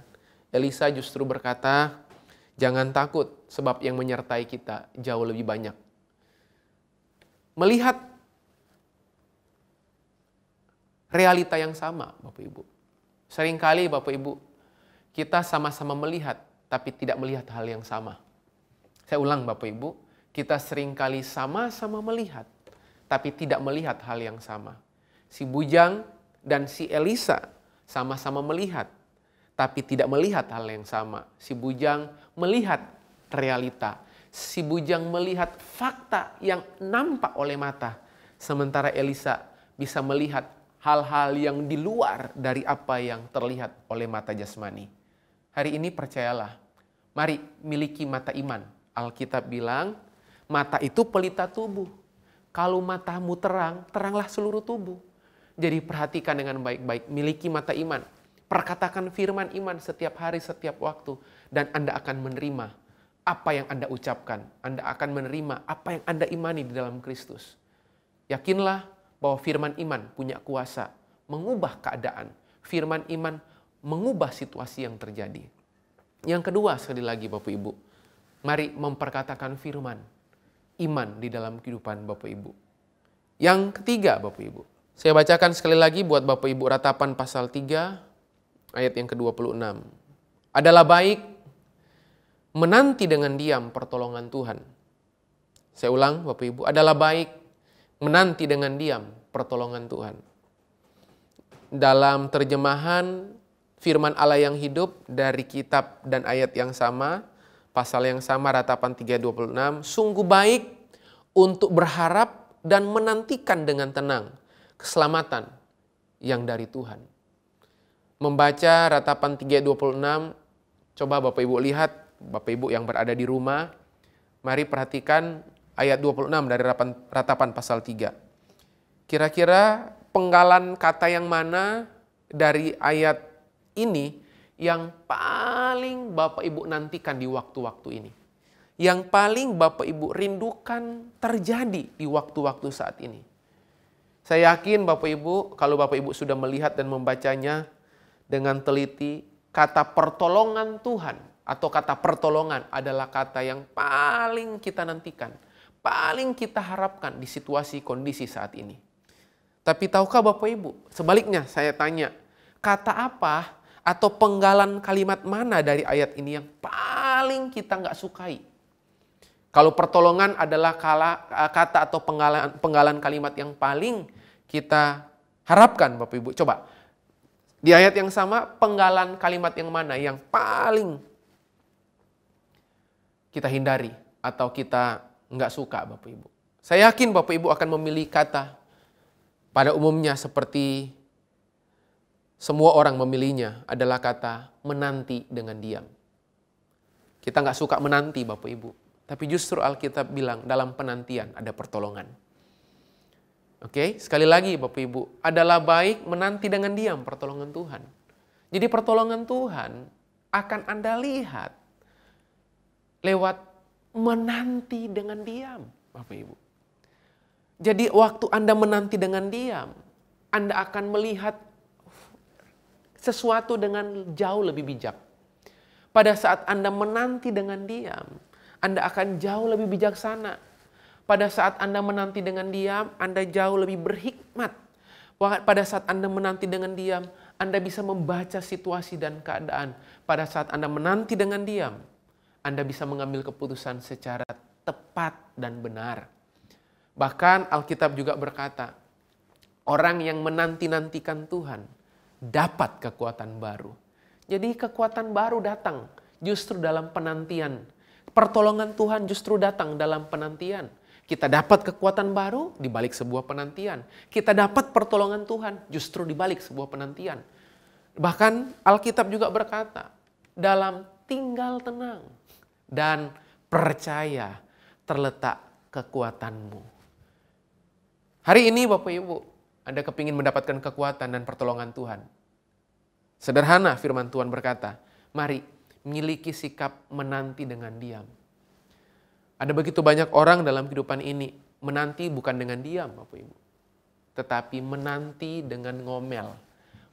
Elisa justru berkata, "Jangan takut sebab yang menyertai kita jauh lebih banyak." Melihat realita yang sama Bapak Ibu. Seringkali Bapak Ibu, kita sama-sama melihat tapi tidak melihat hal yang sama. Saya ulang Bapak Ibu, kita seringkali sama-sama melihat tapi tidak melihat hal yang sama. Si bujang dan si Elisa sama-sama melihat tapi tidak melihat hal yang sama. Si bujang melihat realita. Si bujang melihat fakta yang nampak oleh mata. Sementara Elisa bisa melihat hal-hal yang di luar dari apa yang terlihat oleh mata jasmani. Hari ini percayalah, mari miliki mata iman. Alkitab bilang, mata itu pelita tubuh. Kalau matamu terang, teranglah seluruh tubuh. Jadi perhatikan dengan baik-baik, miliki mata iman. Perkatakan firman iman setiap hari, setiap waktu. Dan Anda akan menerima apa yang Anda ucapkan. Anda akan menerima apa yang Anda imani di dalam Kristus. Yakinlah bahwa firman iman punya kuasa mengubah keadaan. Firman iman mengubah situasi yang terjadi. Yang kedua, sekali lagi Bapak Ibu, mari memperkatakan firman iman di dalam kehidupan Bapak Ibu. Yang ketiga Bapak Ibu, saya bacakan sekali lagi buat Bapak Ibu Ratapan pasal 3 ayat yang ke-26. Adalah baik menanti dengan diam pertolongan Tuhan. Saya ulang Bapak Ibu, adalah baik menanti dengan diam pertolongan Tuhan. Dalam terjemahan firman Allah yang hidup dari kitab dan ayat yang sama, pasal yang sama Ratapan 3:26, sungguh baik untuk berharap dan menantikan dengan tenang keselamatan yang dari Tuhan. Membaca Ratapan 3:26 Coba Bapak Ibu lihat, Bapak Ibu yang berada di rumah, mari perhatikan ayat 26 dari Ratapan pasal 3. Kira-kira penggalan kata yang mana dari ayat ini yang paling Bapak Ibu nantikan di waktu-waktu ini? Yang paling Bapak Ibu rindukan terjadi di waktu-waktu saat ini? Saya yakin Bapak Ibu, kalau Bapak Ibu sudah melihat dan membacanya dengan teliti, kata pertolongan Tuhan atau kata pertolongan adalah kata yang paling kita nantikan, paling kita harapkan di situasi kondisi saat ini. Tapi tahukah Bapak Ibu, sebaliknya saya tanya, kata apa atau penggalan kalimat mana dari ayat ini yang paling kita nggak sukai? Kalau pertolongan adalah kata atau penggalan kalimat yang paling kita harapkan Bapak Ibu. Coba, di ayat yang sama penggalan kalimat yang mana yang paling kita hindari atau kita nggak suka Bapak Ibu? Saya yakin Bapak Ibu akan memilih kata pada umumnya seperti semua orang memilihnya adalah kata menanti dengan diam. Kita nggak suka menanti Bapak Ibu. Tapi justru Alkitab bilang dalam penantian ada pertolongan. Oke, sekali lagi Bapak Ibu, adalah baik menanti dengan diam pertolongan Tuhan. Jadi pertolongan Tuhan akan Anda lihat lewat menanti dengan diam Bapak Ibu. Jadi waktu Anda menanti dengan diam, Anda akan melihat sesuatu dengan jauh lebih bijak. Pada saat Anda menanti dengan diam, Anda akan jauh lebih bijaksana. Pada saat Anda menanti dengan diam, Anda jauh lebih berhikmat. Pada saat Anda menanti dengan diam, Anda bisa membaca situasi dan keadaan. Pada saat Anda menanti dengan diam, Anda bisa mengambil keputusan secara tepat dan benar. Bahkan Alkitab juga berkata, orang yang menanti-nantikan Tuhan dapat kekuatan baru. Jadi kekuatan baru datang justru dalam penantian. Pertolongan Tuhan justru datang dalam penantian. Kita dapat kekuatan baru di balik sebuah penantian. Kita dapat pertolongan Tuhan justru di balik sebuah penantian. Bahkan Alkitab juga berkata, dalam tinggal tenang dan percaya terletak kekuatanmu. Hari ini Bapak Ibu, Anda kepingin mendapatkan kekuatan dan pertolongan Tuhan. Sederhana firman Tuhan berkata, mari miliki sikap menanti dengan diam. Ada begitu banyak orang dalam kehidupan ini menanti bukan dengan diam Bapak Ibu. Tetapi menanti dengan ngomel.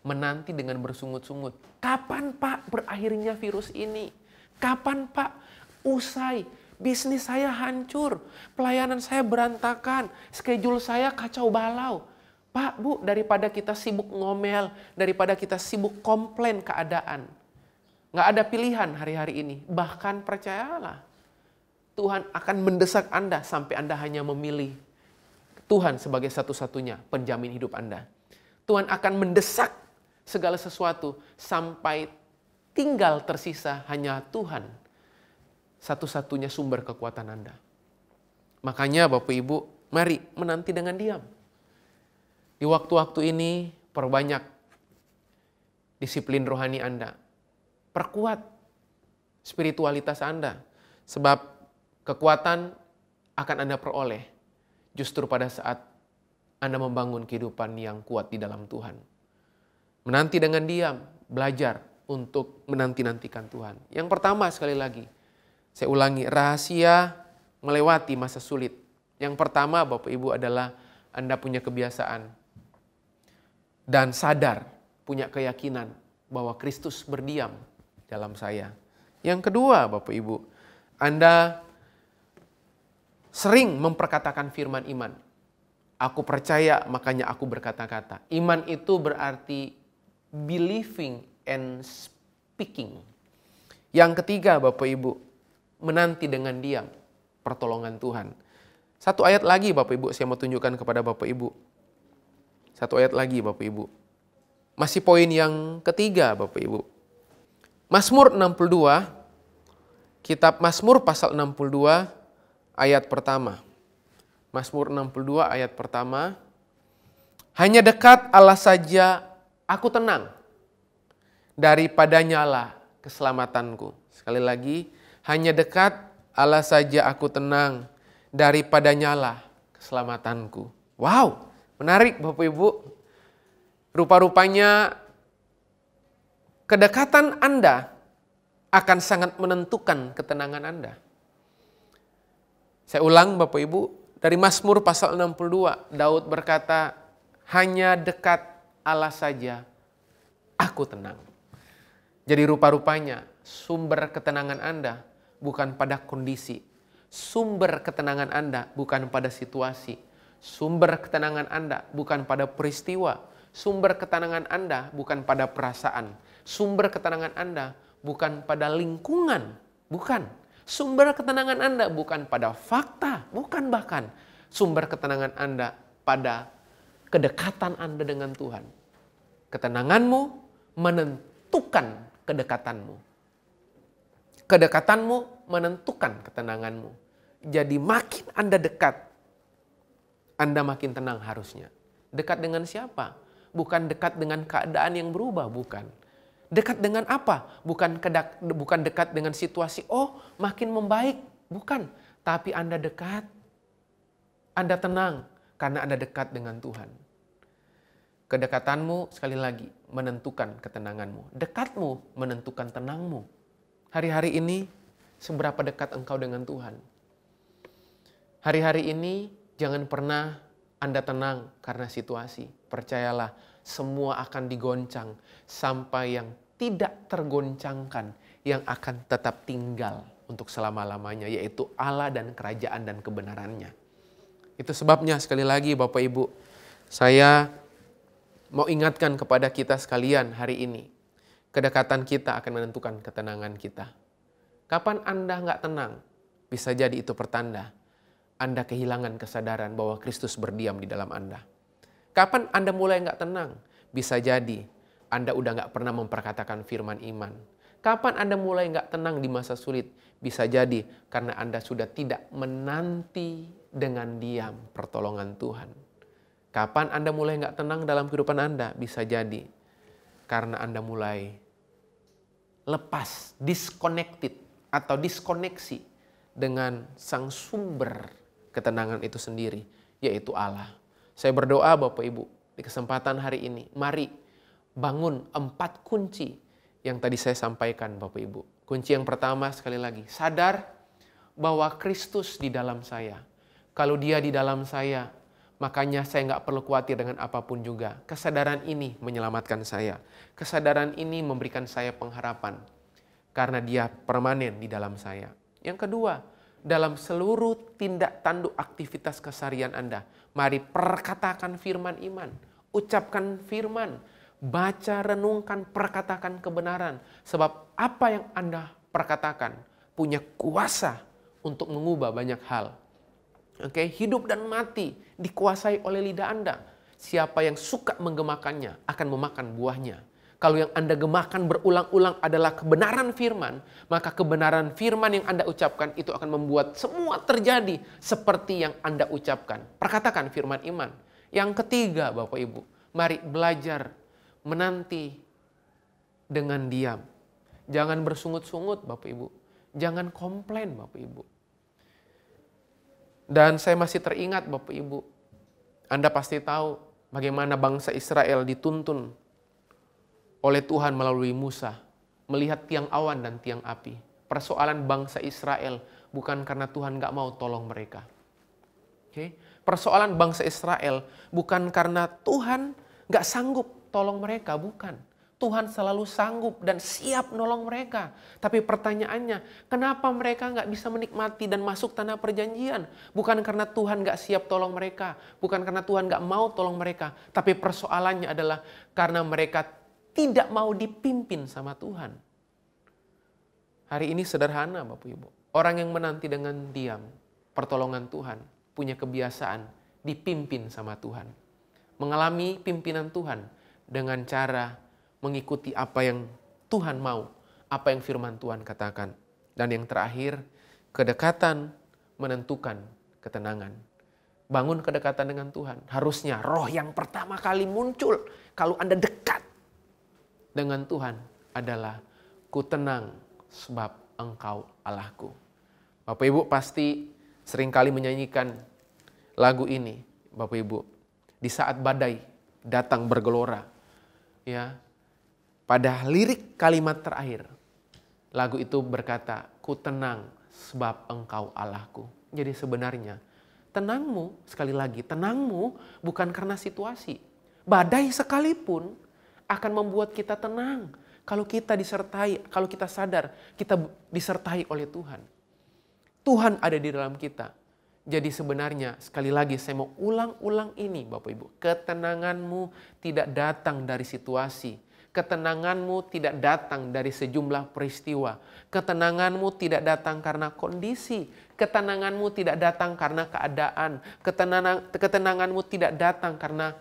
Menanti dengan bersungut-sungut. Kapan Pak berakhirnya virus ini? Kapan Pak usai? Bisnis saya hancur. Pelayanan saya berantakan. Schedule saya kacau balau. Pak, Bu, daripada kita sibuk ngomel. Daripada kita sibuk komplain keadaan. Nggak ada pilihan hari-hari ini. Bahkan percayalah, Tuhan akan mendesak Anda sampai Anda hanya memilih Tuhan sebagai satu-satunya penjamin hidup Anda. Tuhan akan mendesak segala sesuatu sampai tinggal tersisa hanya Tuhan, satu-satunya sumber kekuatan Anda. Makanya Bapak Ibu, mari menanti dengan diam. Di waktu-waktu ini perbanyak disiplin rohani Anda. Perkuat spiritualitas Anda. Sebab kekuatan akan Anda peroleh justru pada saat Anda membangun kehidupan yang kuat di dalam Tuhan. Menanti dengan diam, belajar untuk menanti-nantikan Tuhan. Yang pertama sekali lagi, saya ulangi, rahasia melewati masa sulit. Yang pertama Bapak Ibu adalah Anda punya kebiasaan dan sadar, punya keyakinan bahwa Kristus berdiam dalam saya. Yang kedua Bapak Ibu, Anda sering memperkatakan firman iman. Aku percaya makanya aku berkata-kata. Iman itu berarti believing and speaking. Yang ketiga Bapak Ibu, menanti dengan diam pertolongan Tuhan. Satu ayat lagi Bapak Ibu saya mau tunjukkan kepada Bapak Ibu. Satu ayat lagi Bapak Ibu. Masih poin yang ketiga Bapak Ibu. Mazmur 62, kitab Mazmur pasal 62 ayat pertama. Mazmur 62 ayat pertama. Hanya dekat Allah saja aku tenang. Daripadanya lah keselamatanku. Sekali lagi, hanya dekat Allah saja aku tenang, daripadanya lah keselamatanku. Wow, menarik Bapak Ibu. Rupa-rupanya kedekatan Anda akan sangat menentukan ketenangan Anda. Saya ulang Bapak Ibu, dari Mazmur pasal 62, Daud berkata, hanya dekat Allah saja aku tenang. Jadi rupa-rupanya sumber ketenangan Anda bukan pada kondisi. Sumber ketenangan Anda bukan pada situasi. Sumber ketenangan Anda bukan pada peristiwa. Sumber ketenangan Anda bukan pada perasaan. Sumber ketenangan Anda bukan pada lingkungan. Bukan. Sumber ketenangan Anda bukan pada fakta. Bukan bahkan. Sumber ketenangan Anda pada kedekatan Anda dengan Tuhan. Ketenanganmu menentukan kedekatanmu. Kedekatanmu menentukan ketenanganmu. Jadi makin Anda dekat, Anda makin tenang harusnya. Dekat dengan siapa? Bukan dekat dengan keadaan yang berubah, bukan. Dekat dengan apa? Bukan dekat dengan situasi, oh makin membaik, bukan. Tapi Anda dekat, Anda tenang karena Anda dekat dengan Tuhan. Kedekatanmu sekali lagi menentukan ketenanganmu. Dekatmu menentukan tenangmu. Hari-hari ini seberapa dekat engkau dengan Tuhan? Hari-hari ini jangan pernah Anda tenang karena situasi. Percayalah, semua akan digoncang sampai yang tidak tergoncangkan yang akan tetap tinggal untuk selama-lamanya, yaitu Allah dan kerajaan dan kebenarannya. Itu sebabnya sekali lagi Bapak Ibu, saya mau ingatkan kepada kita sekalian hari ini, kedekatan kita akan menentukan ketenangan kita. Kapan Anda nggak tenang, bisa jadi itu pertanda Anda kehilangan kesadaran bahwa Kristus berdiam di dalam Anda. Kapan Anda mulai nggak tenang, bisa jadi Anda udah nggak pernah memperkatakan firman iman. Kapan Anda mulai nggak tenang di masa sulit, bisa jadi karena Anda sudah tidak menanti dengan diam pertolongan Tuhan. Kapan Anda mulai nggak tenang dalam kehidupan Anda? Bisa jadi karena Anda mulai lepas, disconnected atau diskoneksi dengan sang sumber ketenangan itu sendiri, yaitu Allah. Saya berdoa Bapak Ibu, di kesempatan hari ini, mari bangun 4 kunci yang tadi saya sampaikan Bapak Ibu. Kunci yang pertama sekali lagi, sadar bahwa Kristus di dalam saya. Kalau Dia di dalam saya, makanya saya nggak perlu khawatir dengan apapun juga. Kesadaran ini menyelamatkan saya. Kesadaran ini memberikan saya pengharapan. Karena Dia permanen di dalam saya. Yang kedua, dalam seluruh tindak tanduk aktivitas keseharian Anda, mari perkatakan firman iman. Ucapkan firman. Baca, renungkan, perkatakan kebenaran. Sebab apa yang Anda perkatakan punya kuasa untuk mengubah banyak hal. Oke, hidup dan mati dikuasai oleh lidah Anda. Siapa yang suka menggemakannya akan memakan buahnya. Kalau yang Anda gemakan berulang-ulang adalah kebenaran firman, maka kebenaran firman yang Anda ucapkan itu akan membuat semua terjadi seperti yang Anda ucapkan. Perkatakan firman iman. Yang ketiga, Bapak Ibu, mari belajar menanti dengan diam. Jangan bersungut-sungut, Bapak Ibu. Jangan komplain, Bapak Ibu. Dan saya masih teringat Bapak Ibu, Anda pasti tahu bagaimana bangsa Israel dituntun oleh Tuhan melalui Musa, melihat tiang awan dan tiang api. Persoalan bangsa Israel bukan karena Tuhan gak mau tolong mereka. Okay? Persoalan bangsa Israel bukan karena Tuhan gak sanggup tolong mereka, bukan. Tuhan selalu sanggup dan siap nolong mereka. Tapi pertanyaannya, kenapa mereka nggak bisa menikmati dan masuk tanah perjanjian? Bukan karena Tuhan nggak siap tolong mereka. Bukan karena Tuhan nggak mau tolong mereka. Tapi persoalannya adalah karena mereka tidak mau dipimpin sama Tuhan. Hari ini sederhana Bapak Ibu. Orang yang menanti dengan diam pertolongan Tuhan punya kebiasaan dipimpin sama Tuhan. Mengalami pimpinan Tuhan dengan cara mengikuti apa yang Tuhan mau, apa yang firman Tuhan katakan. Dan yang terakhir, kedekatan menentukan ketenangan. Bangun kedekatan dengan Tuhan. Harusnya roh yang pertama kali muncul kalau Anda dekat dengan Tuhan adalah ku tenang sebab Engkau Allahku. Bapak Ibu pasti seringkali menyanyikan lagu ini, Bapak Ibu, di saat badai datang bergelora. Ya, pada lirik kalimat terakhir, lagu itu berkata, ku tenang sebab Engkau Allahku. Jadi sebenarnya tenangmu, sekali lagi, tenangmu bukan karena situasi. Badai sekalipun akan membuat kita tenang kalau kita disertai, kalau kita sadar kita disertai oleh Tuhan. Tuhan ada di dalam kita. Jadi sebenarnya sekali lagi saya mau ulang-ulang ini Bapak Ibu. Ketenanganmu tidak datang dari situasi. Ketenanganmu tidak datang dari sejumlah peristiwa. Ketenanganmu tidak datang karena kondisi. Ketenanganmu tidak datang karena keadaan. Ketenanganmu tidak datang karena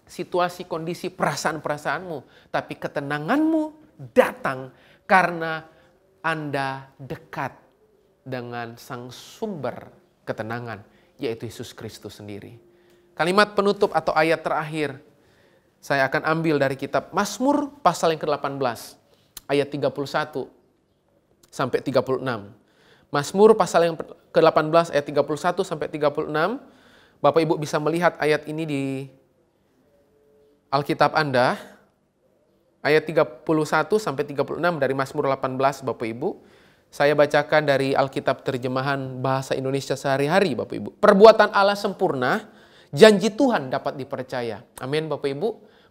situasi, kondisi, perasaan-perasaanmu. Tapi ketenanganmu datang karena Anda dekat dengan sang sumber ketenangan, yaitu Yesus Kristus sendiri. Kalimat penutup atau ayat terakhir saya akan ambil dari kitab Mazmur pasal yang ke-18 ayat 31 sampai 36. Mazmur pasal yang ke-18 ayat 31 sampai 36. Bapak Ibu bisa melihat ayat ini di Alkitab Anda. Ayat 31 sampai 36 dari Mazmur 18 Bapak Ibu. Saya bacakan dari Alkitab terjemahan bahasa Indonesia sehari-hari Bapak Ibu. Perbuatan Allah sempurna, janji Tuhan dapat dipercaya. Amin Bapak Ibu.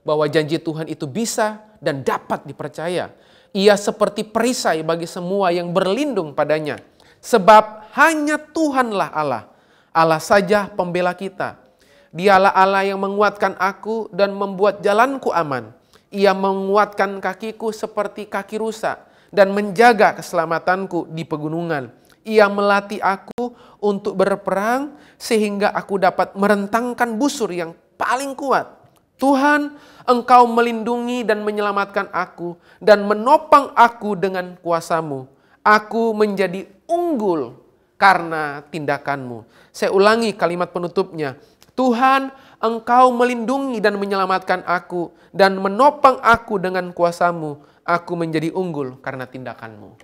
Bahwa janji Tuhan itu bisa dan dapat dipercaya. Ia seperti perisai bagi semua yang berlindung padanya. Sebab hanya Tuhanlah Allah. Allah saja pembela kita. Dialah Allah yang menguatkan aku dan membuat jalanku aman. Ia menguatkan kakiku seperti kaki rusa dan menjaga keselamatanku di pegunungan. Ia melatih aku untuk berperang sehingga aku dapat merentangkan busur yang paling kuat. Tuhan, Engkau melindungi dan menyelamatkan aku dan menopang aku dengan kuasa-Mu. Aku menjadi unggul karena tindakan-Mu. Saya ulangi kalimat penutupnya. Tuhan, Engkau melindungi dan menyelamatkan aku dan menopang aku dengan kuasa-Mu. Aku menjadi unggul karena tindakan-Mu.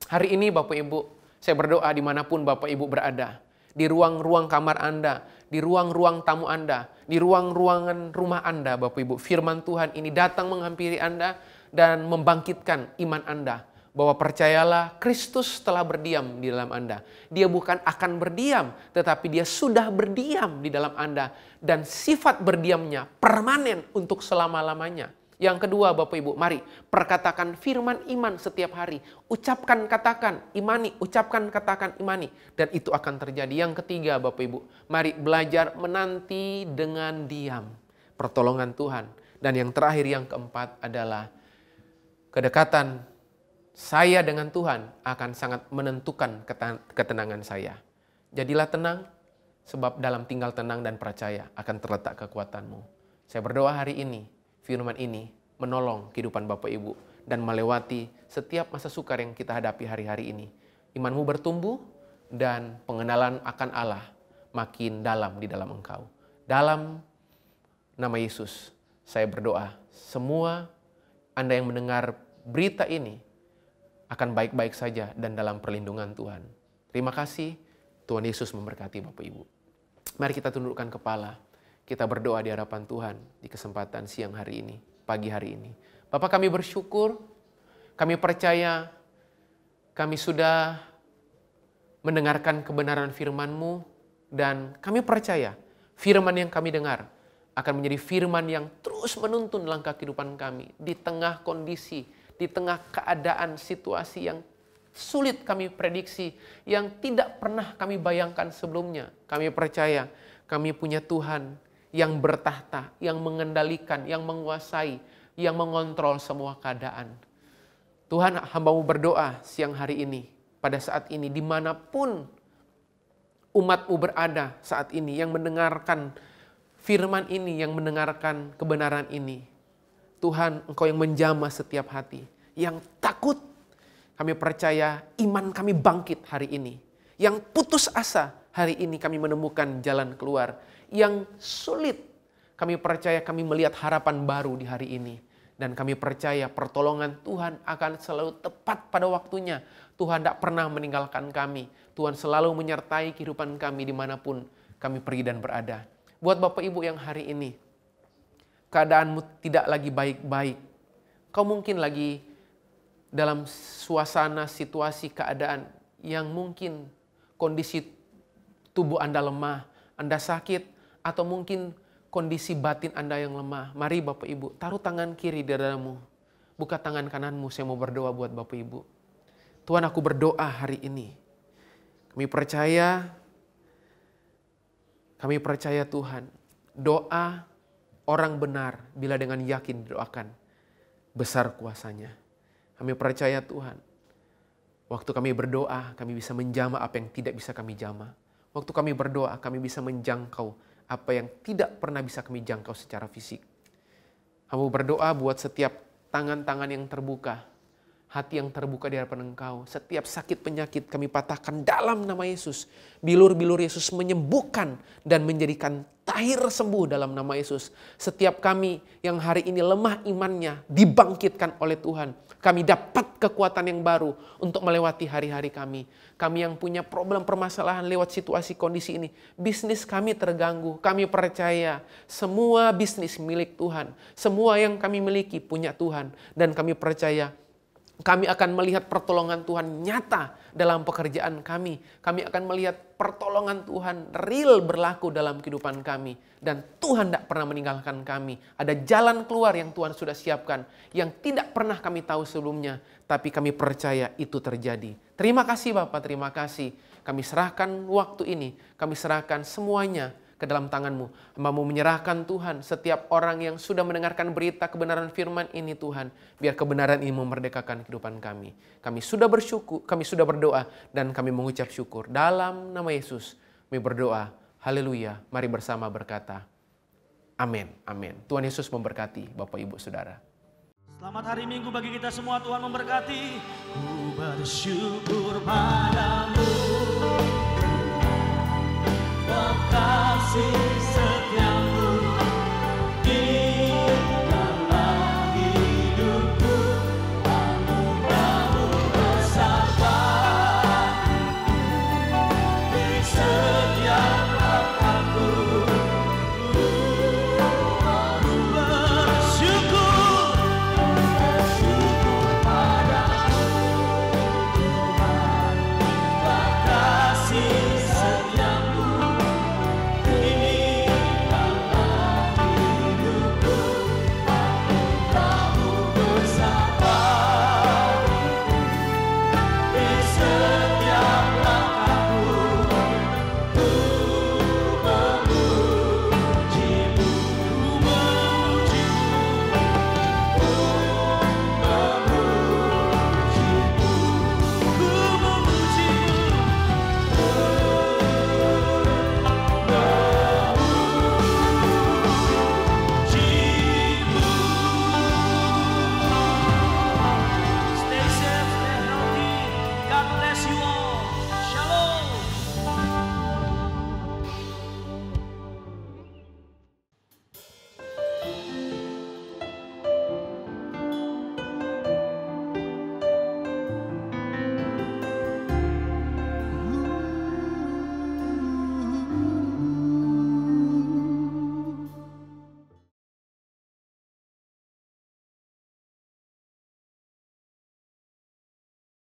Hari ini Bapak Ibu, saya berdoa dimanapun Bapak Ibu berada. Di ruang-ruang kamar Anda, di ruang-ruang tamu Anda, di ruang-ruangan rumah Anda Bapak Ibu. Firman Tuhan ini datang menghampiri Anda dan membangkitkan iman Anda. Bahwa percayalah Kristus telah berdiam di dalam Anda. Dia bukan akan berdiam, tetapi dia sudah berdiam di dalam Anda. Dan sifat berdiamnya permanen untuk selama-lamanya. Yang kedua Bapak Ibu, mari perkatakan firman iman setiap hari. Ucapkan, katakan, imani. Ucapkan, katakan, imani. Dan itu akan terjadi. Yang ketiga Bapak Ibu, mari belajar menanti dengan diam pertolongan Tuhan. Dan yang terakhir, yang keempat adalah kedekatan saya dengan Tuhan akan sangat menentukan ketenangan saya. Jadilah tenang, sebab dalam tinggal tenang dan percaya akan terletak kekuatanmu. Saya berdoa hari ini, firman ini menolong kehidupan Bapak Ibu dan melewati setiap masa sukar yang kita hadapi hari-hari ini. Imanmu bertumbuh dan pengenalan akan Allah makin dalam di dalam engkau. Dalam nama Yesus, saya berdoa, semua Anda yang mendengar berita ini akan baik-baik saja dan dalam perlindungan Tuhan. Terima kasih, Tuhan Yesus memberkati Bapak Ibu. Mari kita tundukkan kepala, kita berdoa di hadapan Tuhan di kesempatan siang hari ini, pagi hari ini. Bapak, kami bersyukur, kami percaya, kami sudah mendengarkan kebenaran firman-Mu, dan kami percaya firman yang kami dengar akan menjadi firman yang terus menuntun langkah kehidupan kami di tengah kondisi, di tengah keadaan situasi yang sulit kami prediksi, yang tidak pernah kami bayangkan sebelumnya. Kami percaya kami punya Tuhan yang bertahta, yang mengendalikan, yang menguasai, yang mengontrol semua keadaan. Tuhan, hamba-Mu berdoa siang hari ini, pada saat ini, dimanapun umat-Mu berada saat ini, yang mendengarkan firman ini, yang mendengarkan kebenaran ini. Tuhan, Engkau yang menjamah setiap hati, yang takut. Kami percaya iman kami bangkit hari ini. Yang putus asa, hari ini kami menemukan jalan keluar. Yang sulit, kami percaya kami melihat harapan baru di hari ini. Dan kami percaya pertolongan Tuhan akan selalu tepat pada waktunya. Tuhan tidak pernah meninggalkan kami. Tuhan selalu menyertai kehidupan kami dimanapun kami pergi dan berada. Buat Bapak Ibu yang hari ini, keadaanmu tidak lagi baik-baik. Kau mungkin lagi dalam suasana, situasi, keadaan yang mungkin kondisi tubuh Anda lemah, Anda sakit, atau mungkin kondisi batin Anda yang lemah. Mari Bapak Ibu, taruh tangan kiri di dadamu. Buka tangan kananmu, saya mau berdoa buat Bapak Ibu. Tuhan, aku berdoa hari ini. Kami percaya Tuhan, doa orang benar bila dengan yakin didoakan, besar kuasanya. Kami percaya Tuhan, waktu kami berdoa, kami bisa menjamah apa yang tidak bisa kami jamah. Waktu kami berdoa, kami bisa menjangkau apa yang tidak pernah bisa kami jangkau secara fisik. Kami berdoa buat setiap tangan-tangan yang terbuka, hati yang terbuka di hadapan Engkau. Setiap sakit penyakit kami patahkan dalam nama Yesus. Bilur-bilur Yesus menyembuhkan dan menjadikan tahir sembuh dalam nama Yesus. Setiap kami yang hari ini lemah imannya dibangkitkan oleh Tuhan. Kami dapat kekuatan yang baru untuk melewati hari-hari kami. Kami yang punya problem permasalahan lewat situasi kondisi ini. Bisnis kami terganggu. Kami percaya semua bisnis milik Tuhan. Semua yang kami miliki punya Tuhan. Dan kami percaya kami akan melihat pertolongan Tuhan nyata dalam pekerjaan kami. Kami akan melihat pertolongan Tuhan real berlaku dalam kehidupan kami. Dan Tuhan tidak pernah meninggalkan kami. Ada jalan keluar yang Tuhan sudah siapkan. Yang tidak pernah kami tahu sebelumnya. Tapi kami percaya itu terjadi. Terima kasih Bapak, terima kasih. Kami serahkan waktu ini. Kami serahkan semuanya ke dalam tangan-Mu. Hamba-Mu menyerahkan Tuhan setiap orang yang sudah mendengarkan berita kebenaran firman ini Tuhan. Biar kebenaran ini memerdekakan kehidupan kami. Kami sudah bersyukur, kami sudah berdoa dan kami mengucap syukur. Dalam nama Yesus kami berdoa. Haleluya. Mari bersama berkata amin. Amin. Tuhan Yesus memberkati Bapak Ibu Saudara. Selamat hari Minggu bagi kita semua, Tuhan memberkati. Ku bersyukur padamu, kasih